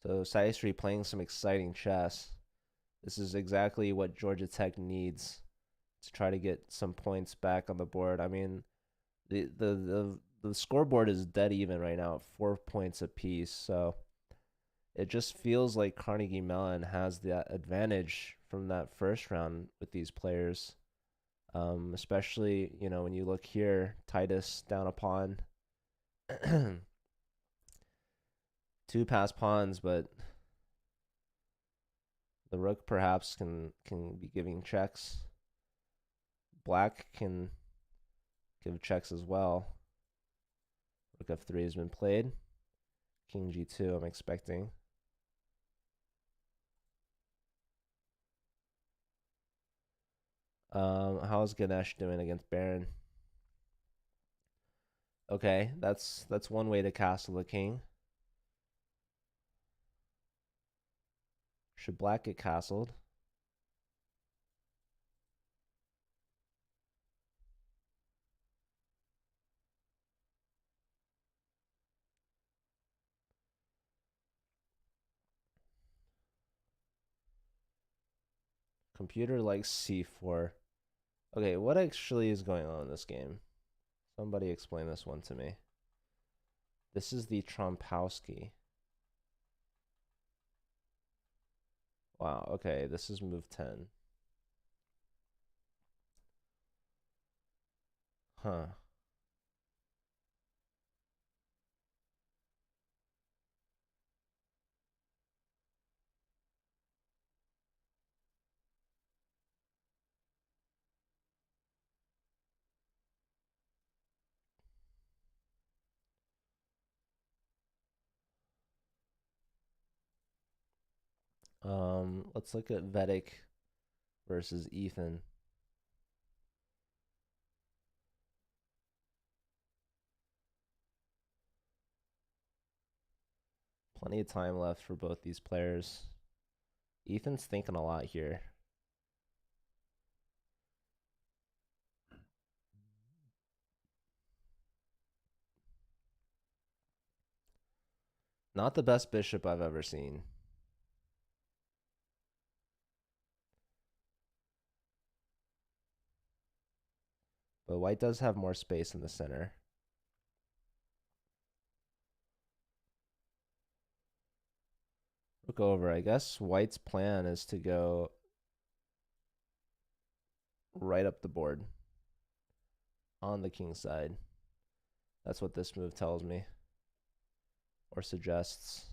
So Saisri playing some exciting chess. This is exactly what Georgia Tech needs to try to get some points back on the board. I mean, the scoreboard is dead even right now at 4 points apiece. So it just feels like Carnegie Mellon has the advantage from that first round with these players. Especially, you know, when you look here, Titus down a pawn. 2 passed pawns, but the rook perhaps can be giving checks. Black can give checks as well. Rook f3 has been played. King g2 I'm expecting. How's Ganesh doing against Baron? Okay, that's one way to castle the king. Should black get castled? Computer likes c4. Okay, what actually is going on in this game? Somebody explain this one to me. This is the Trompowski. Wow, okay, this is move 10. Huh. Let's look at Vedic versus Ethan. Plenty of time left for both these players. Ethan's thinking a lot here. Not the best bishop I've ever seen. But white does have more space in the center. Look over. I guess white's plan is to go right up the board on the king side. That's what this move tells me or suggests.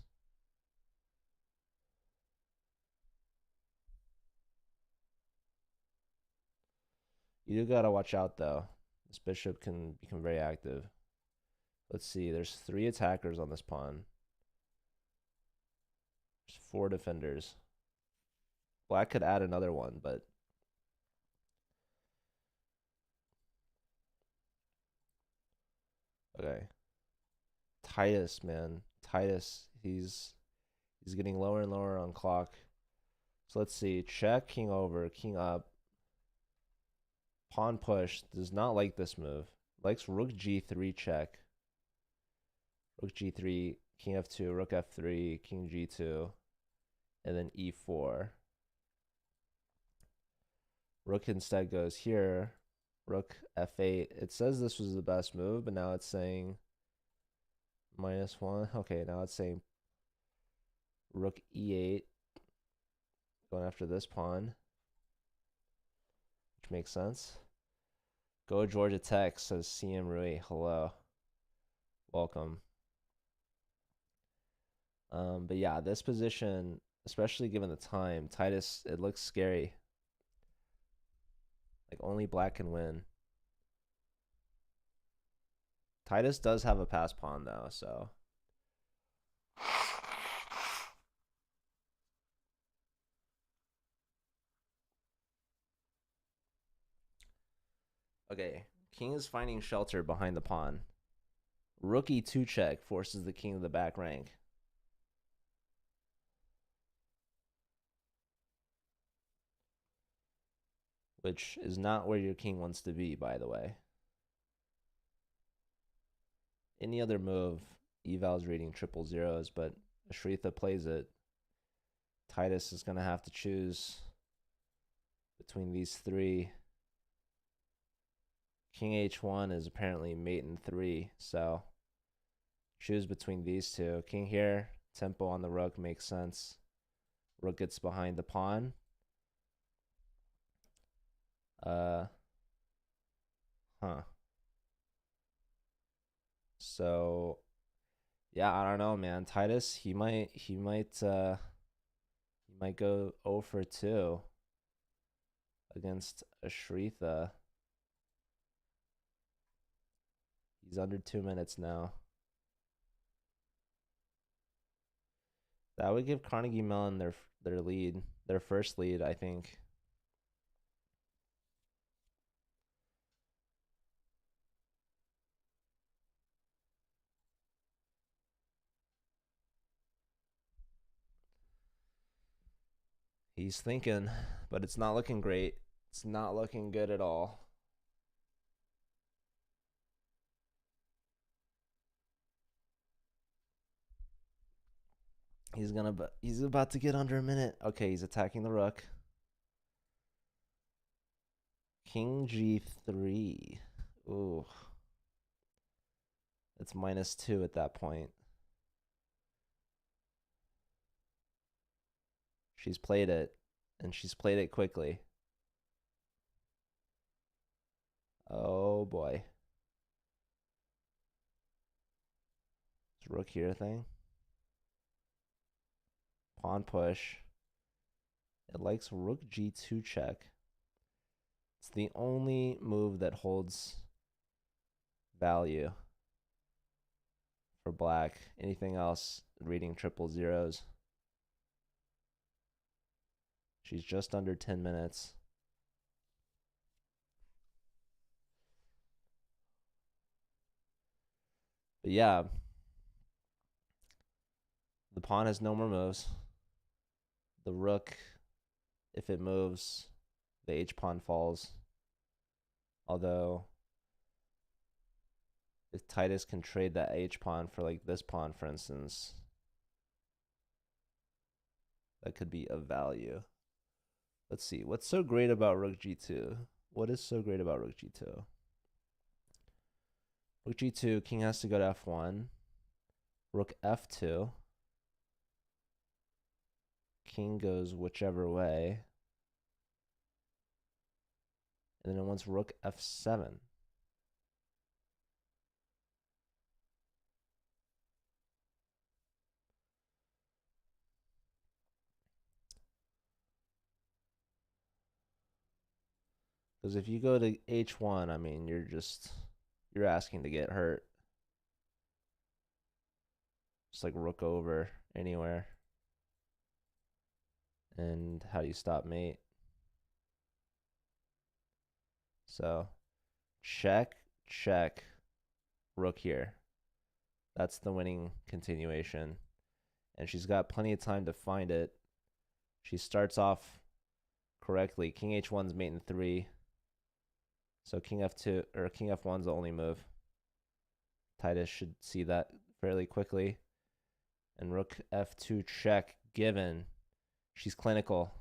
You do gotta watch out though. This bishop can become very active. Let's see, there's 3 attackers on this pawn. There's 4 defenders. Black could add another one, but Okay. Titus, man. Titus, he's getting lower and lower on clock. So let's see. Check, king over, king up. Pawn push. Does not like this move. Likes rook g3 check. Rook g3, king f2, rook f3, king g2, and then e4. Rook instead goes here. Rook f8. It says this was the best move, but now it's saying -1. Okay, now it's saying rook e8. Going after this pawn, which makes sense. Go Georgia Tech, says CM Rui. Hello. Welcome. But yeah, this position, especially given the time, Titus, it looks scary. Like only black can win. Titus does have a pass pawn though, so. Okay, king is finding shelter behind the pawn. Rook e2 check forces the king to the back rank. Which is not where your king wants to be, by the way. Any other move, eval's reading triple zeros, but Ashritha plays it. Titus is going to have to choose between these three. King h1 is apparently mate in 3, so choose between these two. King here, tempo on the rook makes sense. Rook gets behind the pawn. So yeah, I don't know, man. Titus, he might go 0 for 2 against Ashritha. He's under 2 minutes now. That would give Carnegie Mellon their lead, their first lead, I think. He's thinking, but it's not looking great. It's not looking good at all. He's about to get under a minute. Okay, he's attacking the rook. King g3. Ooh. It's -2 at that point. She's played it, and she's played it quickly. Oh boy. This rook here thing. Pawn push. It likes rook g2 check. It's the only move that holds value for black. Anything else, reading triple zeros. She's just under 10 minutes. But yeah, the pawn has no more moves. The rook, if it moves, the h-pawn falls. Although, if Titus can trade that h-pawn for like this pawn, for instance, that could be of value. Let's see. What's so great about rook g2? What is so great about rook g2? Rook g2, king has to go to f1. Rook f2. King goes whichever way. And then it wants rook f7. Because if you go to h1, I mean, you're asking to get hurt. Just like rook over anywhere. And how do you stop mate? So check, check. rook here. That's the winning continuation. And she's got plenty of time to find it. She starts off correctly. King h1's mate in 3. So king f2 or king f1's the only move. Titus should see that fairly quickly. And rook f2 check given. She's clinical.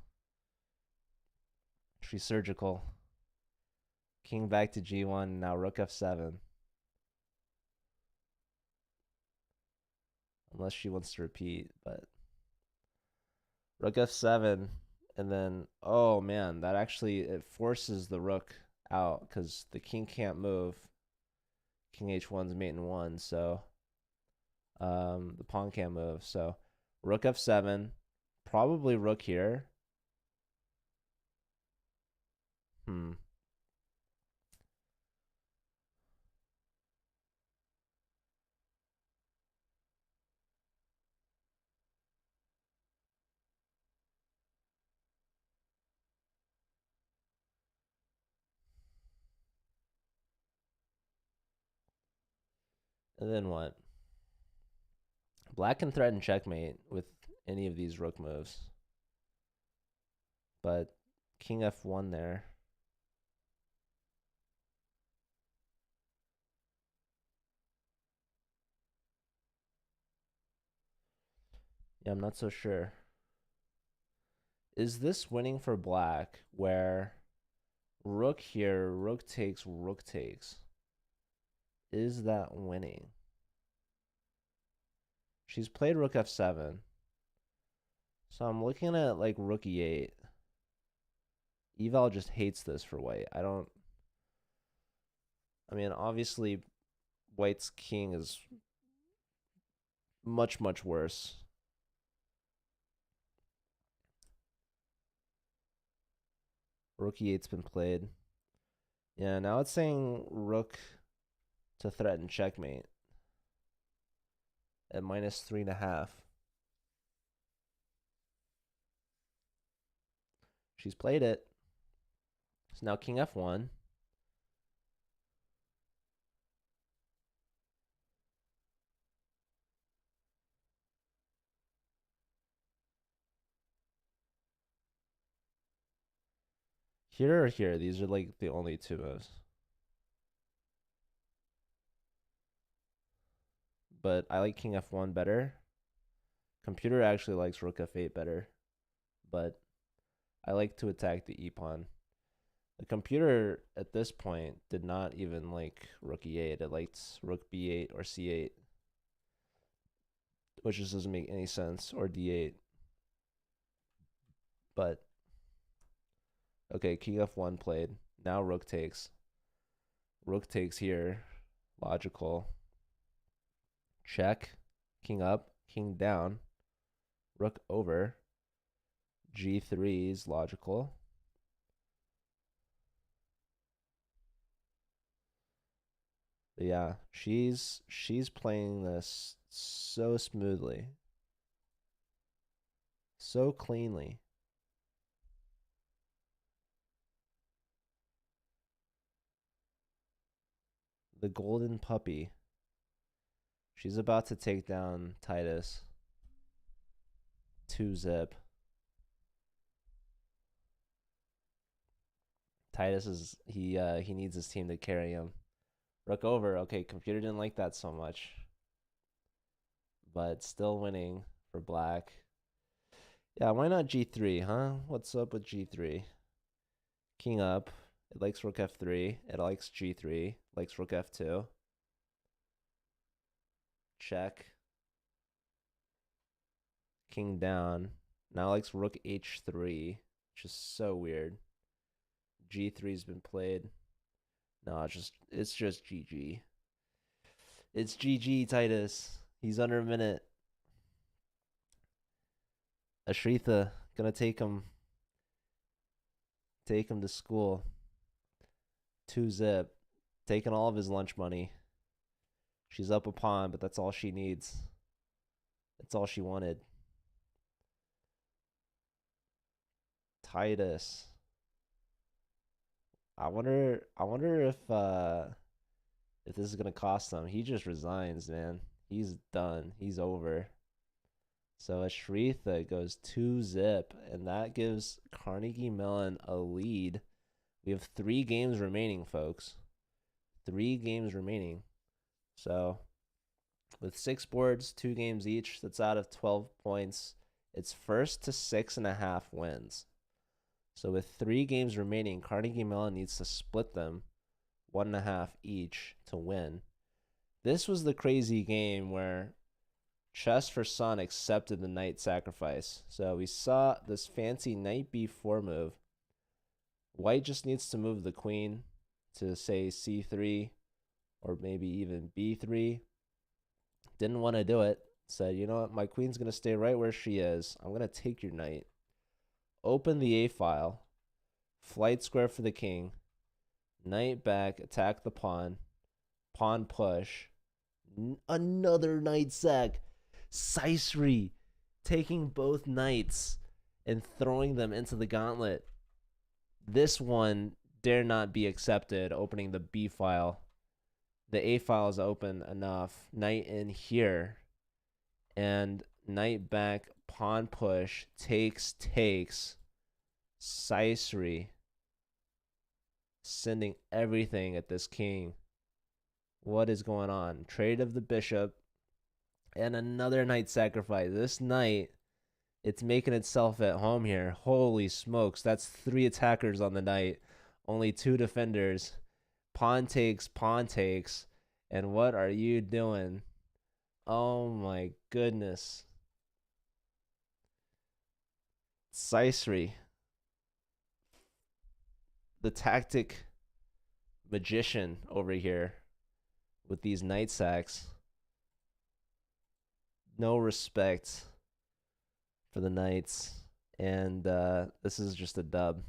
She's surgical. King back to g1. Now rook f7. Unless she wants to repeat, but rook f7, and then oh man, that actually it forces the rook out because the king can't move. King h1's mate in 1, so the pawn can't move. So rook f7, probably rook here. And then what? Black can threaten checkmate with any of these rook moves. But king f1 there. Yeah, I'm not so sure. Is this winning for black where rook here, rook takes, rook takes? Is that winning? She's played rook f7. So I'm looking at like rook e8. Eval just hates this for white. I mean, obviously, white's king is much, much worse. Rook e8's been played. Yeah, now it's saying rook to threaten checkmate at minus 3.5. She's played it. So now king f1. Here or here, these are like the only two moves. But I like king f1 better. Computer actually likes rook f8 better. But I like to attack the e-pawn. The computer at this point did not even like rook e8. It liked rook b8 or c8, which just doesn't make any sense, or d8. But okay, king f1 played. Now rook takes. Rook takes here. Logical. Check. King up. King down. Rook over. G3 is logical. But yeah, she's playing this so smoothly. So cleanly. The golden puppy. She's about to take down Titus. 2-zip. Titus is he needs his team to carry him. Rook over. Okay, computer didn't like that so much. But still winning for black. Yeah, why not g3, huh? What's up with g3? King up. It likes rook f3. It likes g3. Likes rook f2. Check. King down. Now likes rook h3, which is so weird. G3's been played. No, it's just GG. It's GG, Titus. He's under a minute. Ashritha gonna take him to school. 2-zip. Taking all of his lunch money. She's up a pawn, but that's all she needs. That's all she wanted. Titus. I wonder if if this is gonna cost him. He just resigns, man. He's done. He's over. So Ashritha goes 2-zip, and that gives Carnegie Mellon a lead. We have 3 games remaining, folks. 3 games remaining. So with 6 boards, 2 games each, that's out of 12 points. It's first to 6.5 wins. So with 3 games remaining, Carnegie Mellon needs to split them 1.5 each to win. This was the crazy game where Chess for Sun accepted the knight sacrifice. So we saw this fancy knight b4 move. White just needs to move the queen to, say, c3 or maybe even b3. Didn't want to do it. Said, you know what, my queen's going to stay right where she is. I'm going to take your knight. Open the A file. Flight square for the king. Knight back, attack the pawn. Pawn push. Another knight sack. Caesary taking both knights and throwing them into the gauntlet. This one dare not be accepted, opening the B file. The A file is open enough. Knight in here. And knight back, pawn push, takes. Caesary sending everything at this king. What is going on? Trade of the bishop. And another knight sacrifice. This knight, it's making itself at home here. Holy smokes. That's 3 attackers on the knight. Only 2 defenders. Pawn takes. And what are you doing? Oh my goodness. Caesary, the tactic magician over here with these knight sacks. No respect for the knights, and this is just a dub.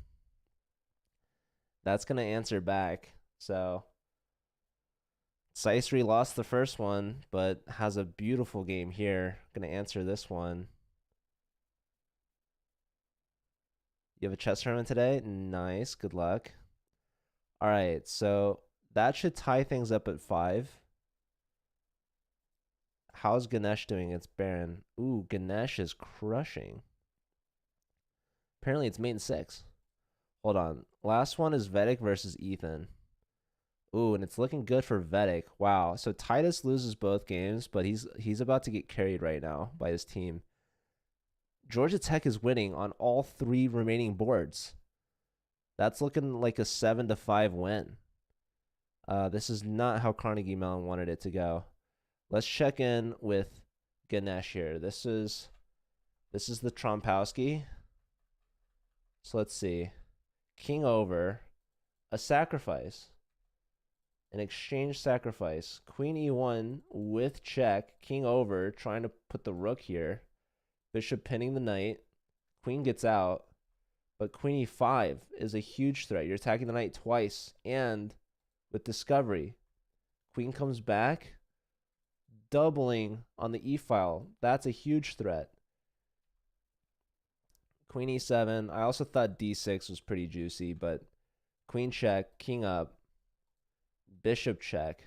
That's gonna answer back. So Caesary lost the first one, but has a beautiful game here. Gonna answer this one. You have a chess tournament today? Nice, good luck. All right, so that should tie things up at 5. How's Ganesh doing? It's Baron. Ooh, Ganesh is crushing. Apparently it's mate in 6. Hold on. Last one is Vedic versus Ethan. Ooh, and it's looking good for Vedic. Wow. So Titus loses both games, but he's about to get carried right now by his team. Georgia Tech is winning on all 3 remaining boards. That's looking like a 7-5 win. This is not how Carnegie Mellon wanted it to go. Let's check in with Ganesh here. This is the Trompowski. So let's see. King over. A sacrifice. An exchange sacrifice. Queen e1 with check. King over. Trying to put the rook here. Bishop pinning the knight. Queen gets out. But queen e5 is a huge threat. You're attacking the knight twice. And with discovery. Queen comes back. Doubling on the e-file. That's a huge threat. Queen e7. I also thought d6 was pretty juicy, but queen check, king up, bishop check.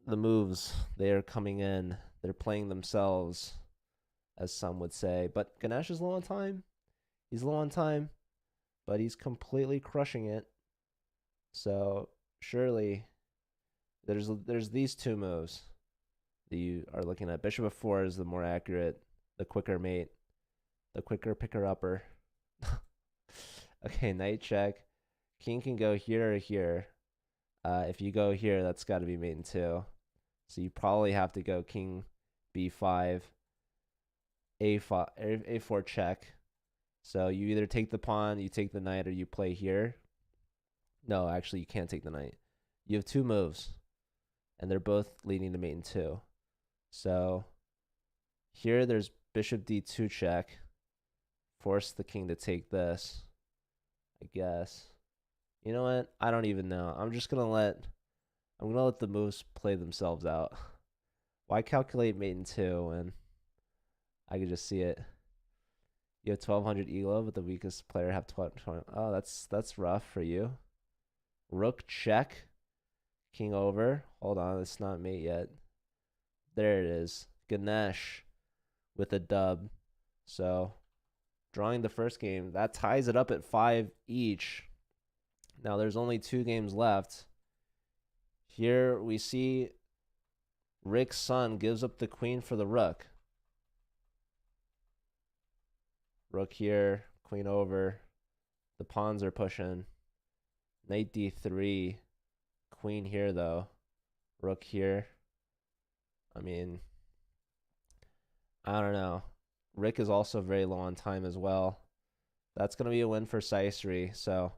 The moves, they are coming in. They're playing themselves, as some would say. But Ganesh is low on time. He's low on time, but he's completely crushing it. So surely there's these 2 moves that you are looking at. Bishop f4 is the more accurate, the quicker mate, the quicker picker-upper. Okay, knight check. King can go here or here. If you go here, that's got to be mate in 2. So you probably have to go king b5, a4 check. So you either take the pawn, you take the knight, or you play here. No, actually, you can't take the knight. You have 2 moves, and they're both leading to mate in 2. So here there's bishop d2 check. Force the king to take this, I guess. You know what? I don't even know. I'm gonna let the moves play themselves out. Why calculate mate in 2 when I can just see it? You have 1200 elo, but the weakest player have 20. Oh, that's rough for you. Rook check. King over. Hold on, it's not mate yet. There it is. Ganesh with a dub. So drawing the first game, that ties it up at 5 each. Now there's only 2 games left. Here we see Rick's son gives up the queen for the rook. Rook here, queen over. The pawns are pushing. Knight d3. Queen here, though. Rook here. I mean, I don't know. Rick is also very low on time as well. That's going to be a win for Saisri. So,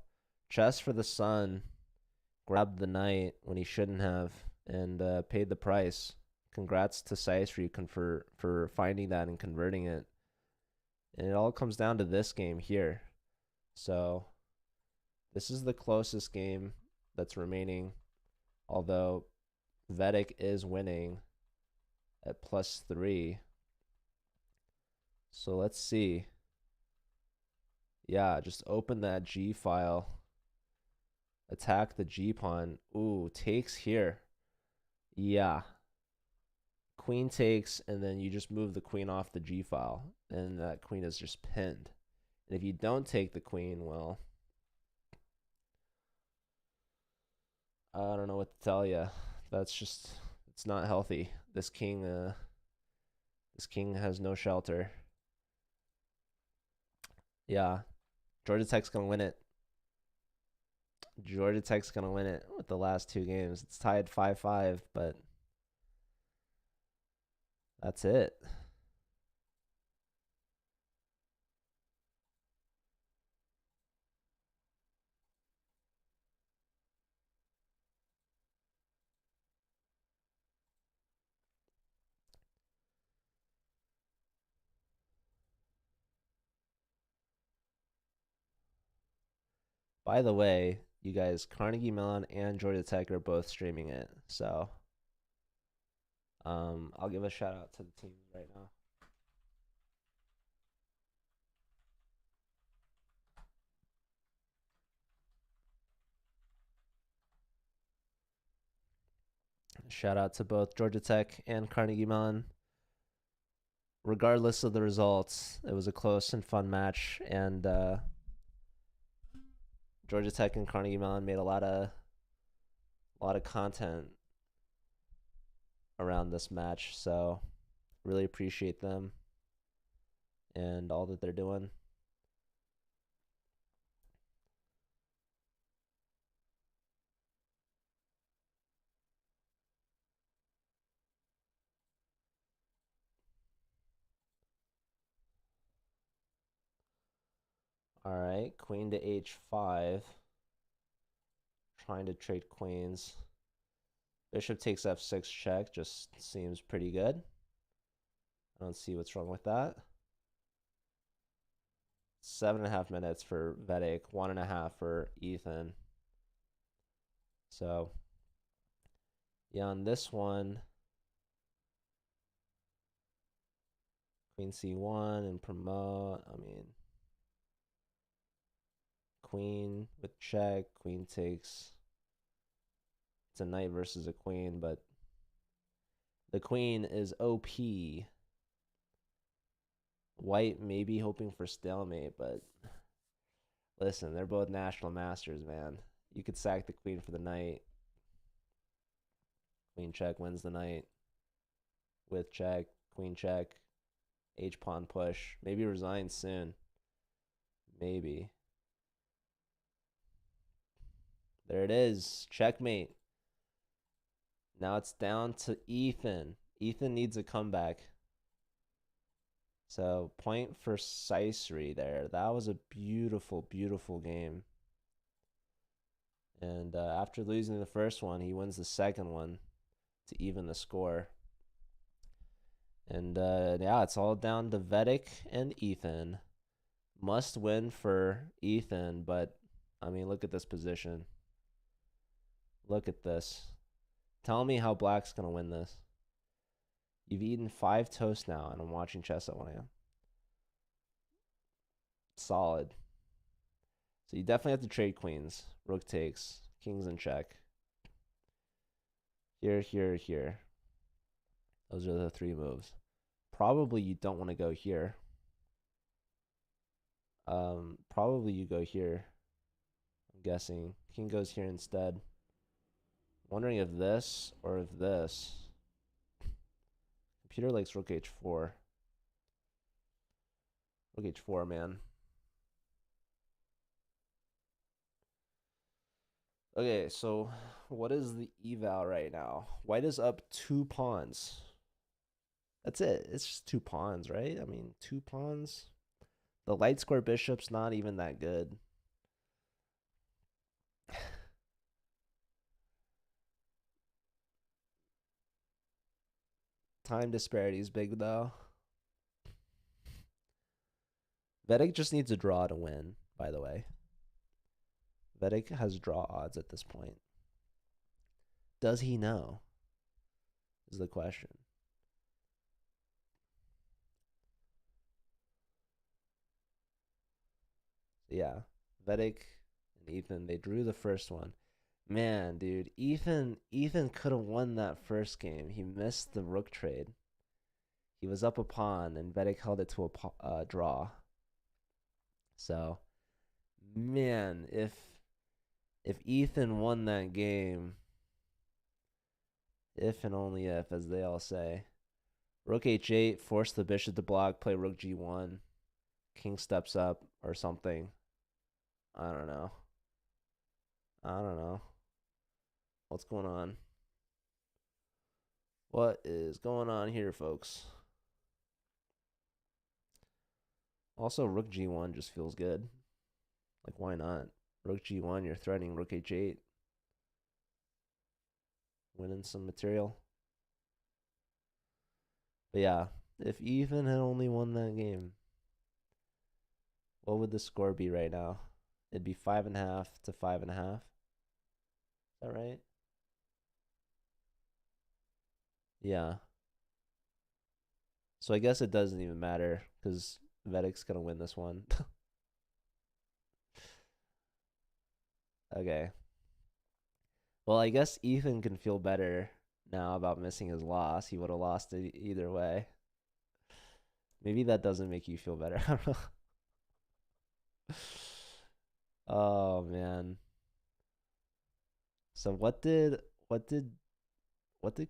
chess for the son grabbed the knight when he shouldn't have and paid the price. Congrats to Saisri for finding that and converting it. And it all comes down to this game here. So, this is the closest game that's remaining. Although Vedic is winning at +3. So let's see. Yeah, just open that G file. Attack the G pawn. Ooh, takes here. Yeah. Queen takes, and then you just move the queen off the G file. And that queen is just pinned. And if you don't take the queen, well, I don't know what to tell you. That's just, it's not healthy. This king has no shelter. Yeah, Georgia Tech's gonna win it. Georgia Tech's gonna win it with the last 2 games. It's tied 5-5, but that's it. By the way, you guys, Carnegie Mellon and Georgia Tech are both streaming it. So I'll give a shout out to the teams right now. Shout out to both Georgia Tech and Carnegie Mellon. Regardless of the results, it was a close and fun match, and Georgia Tech and Carnegie Mellon made a lot of content around this match, so really appreciate them and all that they're doing. All right, queen to h5. Trying to trade queens. Bishop takes f6 check. Just seems pretty good. I don't see what's wrong with that. 7.5 minutes for Vedic. 1.5 for Ethan. So, yeah, on this one, queen c1 and promote. I mean, queen with check. Queen takes. It's a knight versus a queen, but the queen is OP. White maybe hoping for stalemate, but listen, they're both national masters, man. You could sack the queen for the knight. Queen check wins the knight. With check, queen check, h pawn push. Maybe resign soon. Maybe. There it is. Checkmate. Now it's down to Ethan. Ethan needs a comeback. So point for Saisri there. That was a beautiful, beautiful game. And after losing the first one, he wins the second one to even the score. And yeah, it's all down to Vedic and Ethan. Must win for Ethan, but I mean, look at this position. Look at this. Tell me how Black's going to win this. You've eaten 5 toasts now, and I'm watching chess at 1 a.m. Solid. So you definitely have to trade queens. Rook takes. King's in check. Here, here, here. Those are the three moves. Probably you don't want to go here. Probably you go here. I'm guessing. King goes here instead. Wondering if this or if this. Computer likes rook h4. Rook h4, man. Okay, so what is the eval right now? White is up 2 pawns. That's it. It's just 2 pawns, right? I mean, 2 pawns. The light square bishop's not even that good. Time disparity is big, though. Vedic just needs a draw to win, by the way. Vedic has draw odds at this point. Does he know? Is the question. Yeah, Vedic and Ethan, they drew the first one. Man, dude, Ethan could have won that first game. He missed the rook trade. He was up a pawn, and Vedic held it to a draw. So, man, if Ethan won that game, if and only if, as they all say, rook h8, force the bishop to block, play rook g1, king steps up or something. I don't know. What's going on? What is going on here, folks? Also, rook g1 just feels good. Like, why not? Rook g1, you're threatening rook h8. Winning some material. But yeah, if Ethan had only won that game, what would the score be right now? It'd be 5.5 to 5.5. Is that right? Yeah. So I guess it doesn't even matter because Vedic's gonna win this one. Okay. Well, I guess Ethan can feel better now about missing his loss. He would have lost it either way. Maybe that doesn't make you feel better. I don't know. Oh man. So what did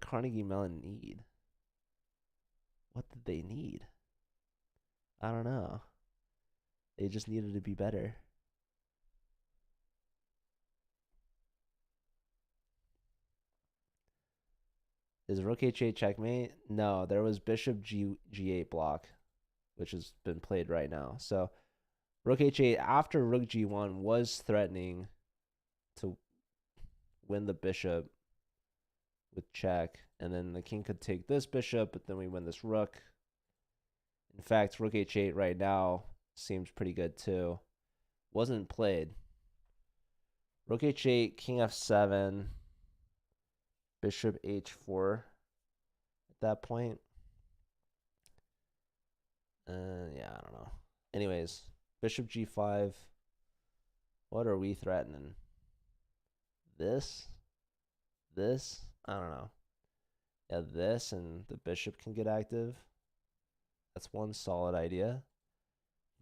Carnegie Mellon need? What did they need? I don't know. They just needed to be better. Is rook h8 checkmate? No, there was bishop g8 block, which has been played right now. So rook h8 after rook g1 was threatening to win the bishop with check, and then the king could take this bishop, but then we win this rook. In fact, rook h8 right now seems pretty good too. Wasn't played. Rook h8, king f7, bishop h4 at that point. Yeah, I don't know. Anyways, bishop g5. What are we threatening? This? I don't know. Yeah, this and the bishop can get active. That's one solid idea.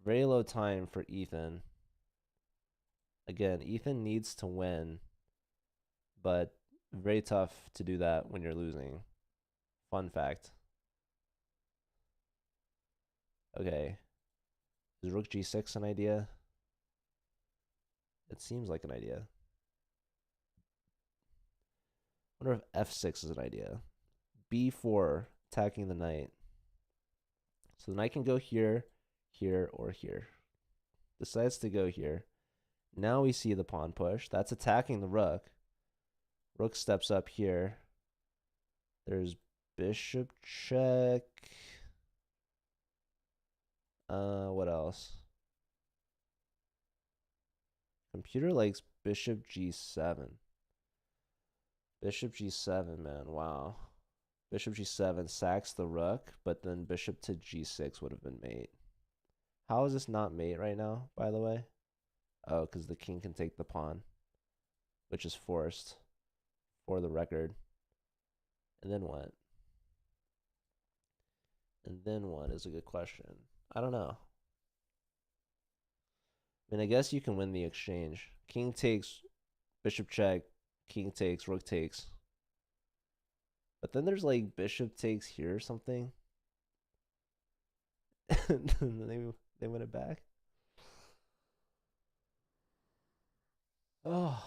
Very low time for Ethan. Again, Ethan needs to win, but very tough to do that when you're losing. Fun fact. Okay. Is rook g6 an idea? It seems like an idea. I wonder if f6 is an idea. b4, attacking the knight. So the knight can go here, here, or here. Decides to go here. Now we see the pawn push. That's attacking the rook. Rook steps up here. There's bishop check. What else? Computer likes bishop g7. Bishop g7, man. Wow. Bishop g7 sacks the rook, but then bishop to g6 would have been mate. How is this not mate right now, by the way? Oh, because the king can take the pawn, which is forced, for the record. And then what? And then what is a good question. I don't know. I mean, I guess you can win the exchange. King takes, bishop check, king takes, rook takes. But then there's like bishop takes here or something. they win it back. Oh,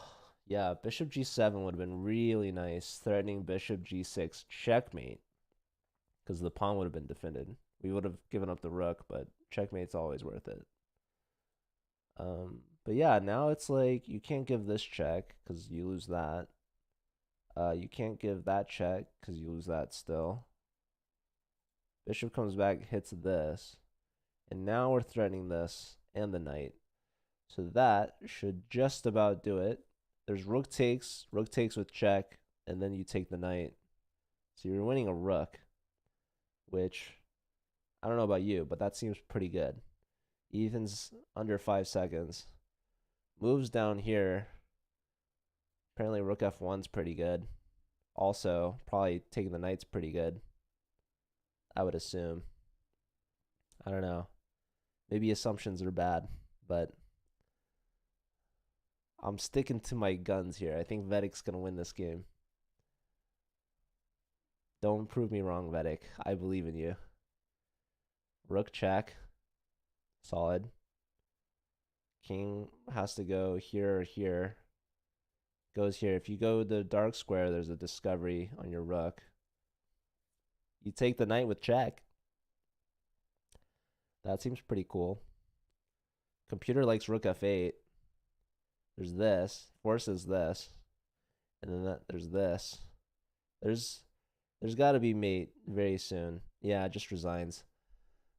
yeah, bishop g7 would have been really nice, threatening bishop g6 checkmate, because the pawn would have been defended. We would have given up the rook, but checkmate's always worth it. But yeah, now it's like you can't give this check because you lose that. You can't give that check because you lose that still. Bishop comes back, hits this, and now we're threatening this and the knight. So that should just about do it. There's rook takes with check, and then you take the knight. So you're winning a rook, which I don't know about you, but that seems pretty good. Evens under 5 seconds. Moves down here. Apparently rook f1's pretty good. Also, probably taking the knight's pretty good, I would assume. I don't know. Maybe assumptions are bad, but I'm sticking to my guns here. I think Vedek's going to win this game. Don't prove me wrong, Vedek. I believe in you. Rook check. Solid. King has to go here or here. Goes here. If you go the dark square, there's a discovery on your rook. You take the knight with check. That seems pretty cool. Computer likes rook f8. There's this. Forces this. And then there's this. There's got to be mate very soon. Yeah, it just resigns.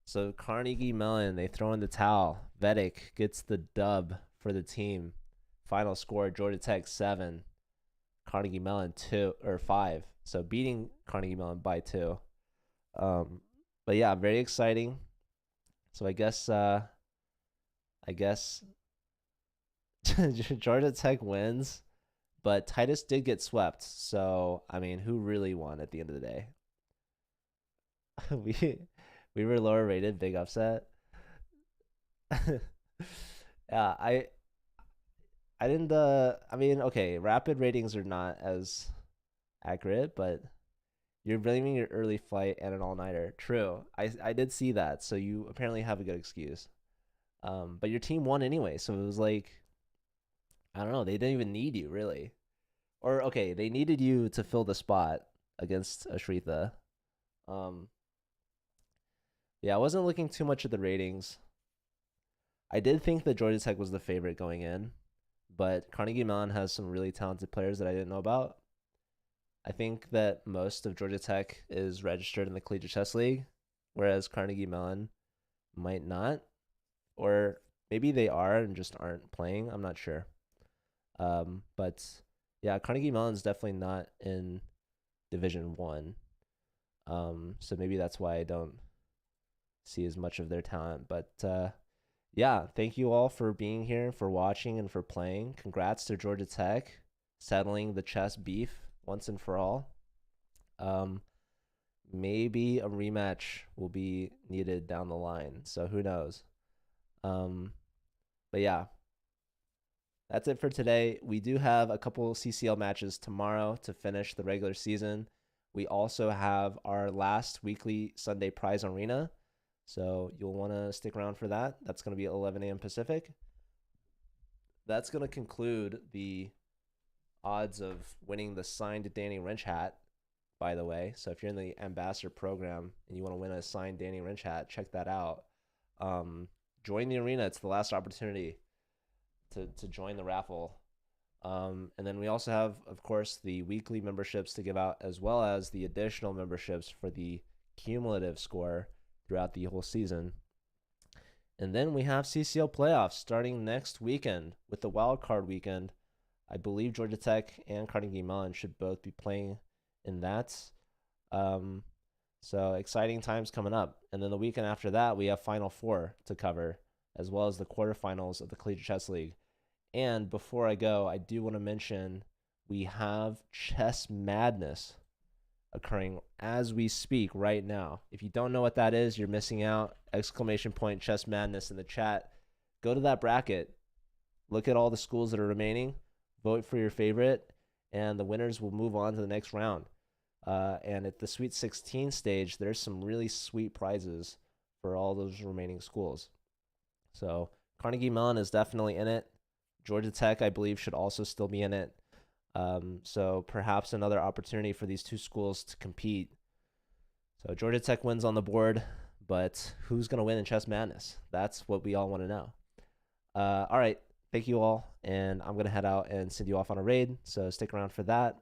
So Carnegie Mellon, they throw in the towel. Vedek gets the dub for the team. Final score, Georgia Tech 7, Carnegie Mellon 5. So beating Carnegie Mellon by 2. But yeah, very exciting. So I guess Georgia Tech wins, but Titus did get swept. So I mean, who really won at the end of the day? we were lower rated, big upset. Yeah, I didn't I mean, okay, rapid ratings are not as accurate, but you're blaming your early flight and an all-nighter. True. I did see that, so you apparently have a good excuse. But your team won anyway, so it was like, I don't know, they didn't even need you, really. Or, okay, they needed you to fill the spot against Ashritha. Yeah, I wasn't looking too much at the ratings. I did think that Georgia Tech was the favorite going in, but Carnegie Mellon has some really talented players that I didn't know about. I think that most of Georgia Tech is registered in the Collegiate Chess League, whereas Carnegie Mellon might not. Or maybe they are and just aren't playing. I'm not sure. But yeah, Carnegie Mellon's definitely not in Division 1. So maybe that's why I don't see as much of their talent. But yeah, thank you all for being here, for watching, and for playing. Congrats to Georgia Tech settling the chess beef once and for all. Maybe a rematch will be needed down the line, so who knows. But yeah, that's it for today. We do have a couple CCL matches tomorrow to finish the regular season. We also have our last weekly Sunday prize arena, so you'll want to stick around for that. That's going to be at 11 a.m. Pacific. That's going to conclude the odds of winning the signed Danny Wrench hat, by the way. So if you're in the ambassador program and you want to win a signed Danny Wrench hat, check that out. Join the arena. It's the last opportunity to join the raffle. And then we also have, of course, the weekly memberships to give out, as well as the additional memberships for the cumulative score throughout the whole season. And then we have CCL playoffs starting next weekend with the wild card weekend. I believe Georgia Tech and Carnegie Mellon should both be playing in that. So exciting times coming up. And then the weekend after that, we have Final Four to cover, as well as the quarterfinals of the Collegiate Chess League. And before I go, I do want to mention we have Chess Madness occurring as we speak right now. If you don't know what that is, you're missing out. Exclamation point Chess Madness in the chat. Go to that bracket. Look at all the schools that are remaining. Vote for your favorite, and the winners will move on to the next round. And at the Sweet 16 stage, there's some really sweet prizes for all those remaining schools. So Carnegie Mellon is definitely in it. Georgia Tech, I believe, should also still be in it. So perhaps another opportunity for these two schools to compete. So Georgia Tech wins on the board, but who's going to win in Chess Madness? That's what we all want to know. All right. Thank you all. And I'm going to head out and send you off on a raid. So stick around for that.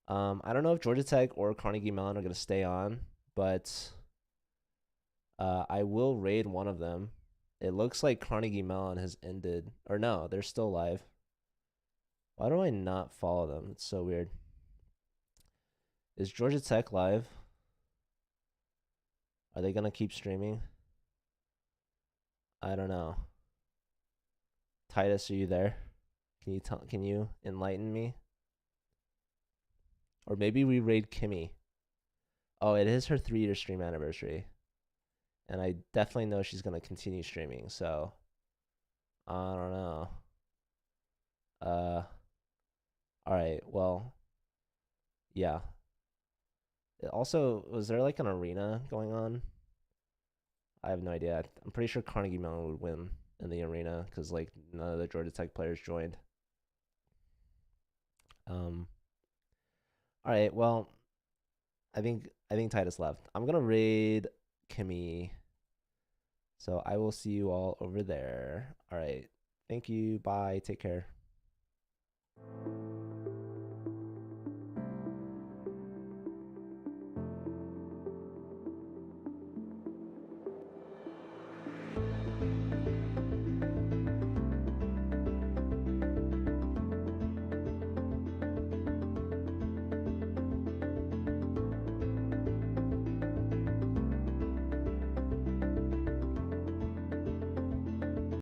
I don't know if Georgia Tech or Carnegie Mellon are going to stay on, but I will raid one of them. It looks like Carnegie Mellon has ended. Or no, they're still live. Why do I not follow them? It's so weird. Is Georgia Tech live? Are they going to keep streaming? I don't know. Titus, are you there? Can you enlighten me? Or maybe we raid Kimmy. Oh, it is her 3-year stream anniversary. And I definitely know she's going to continue streaming, so I don't know. All right, well, yeah. Also, was there like an arena going on? I have no idea. I'm pretty sure Carnegie Mellon would win in the arena because like none of the Georgia Tech players joined. All right, well, I think Titus left. I'm gonna raid Kimmy. So I will see you all over there. All right. Thank you. Bye. Take care.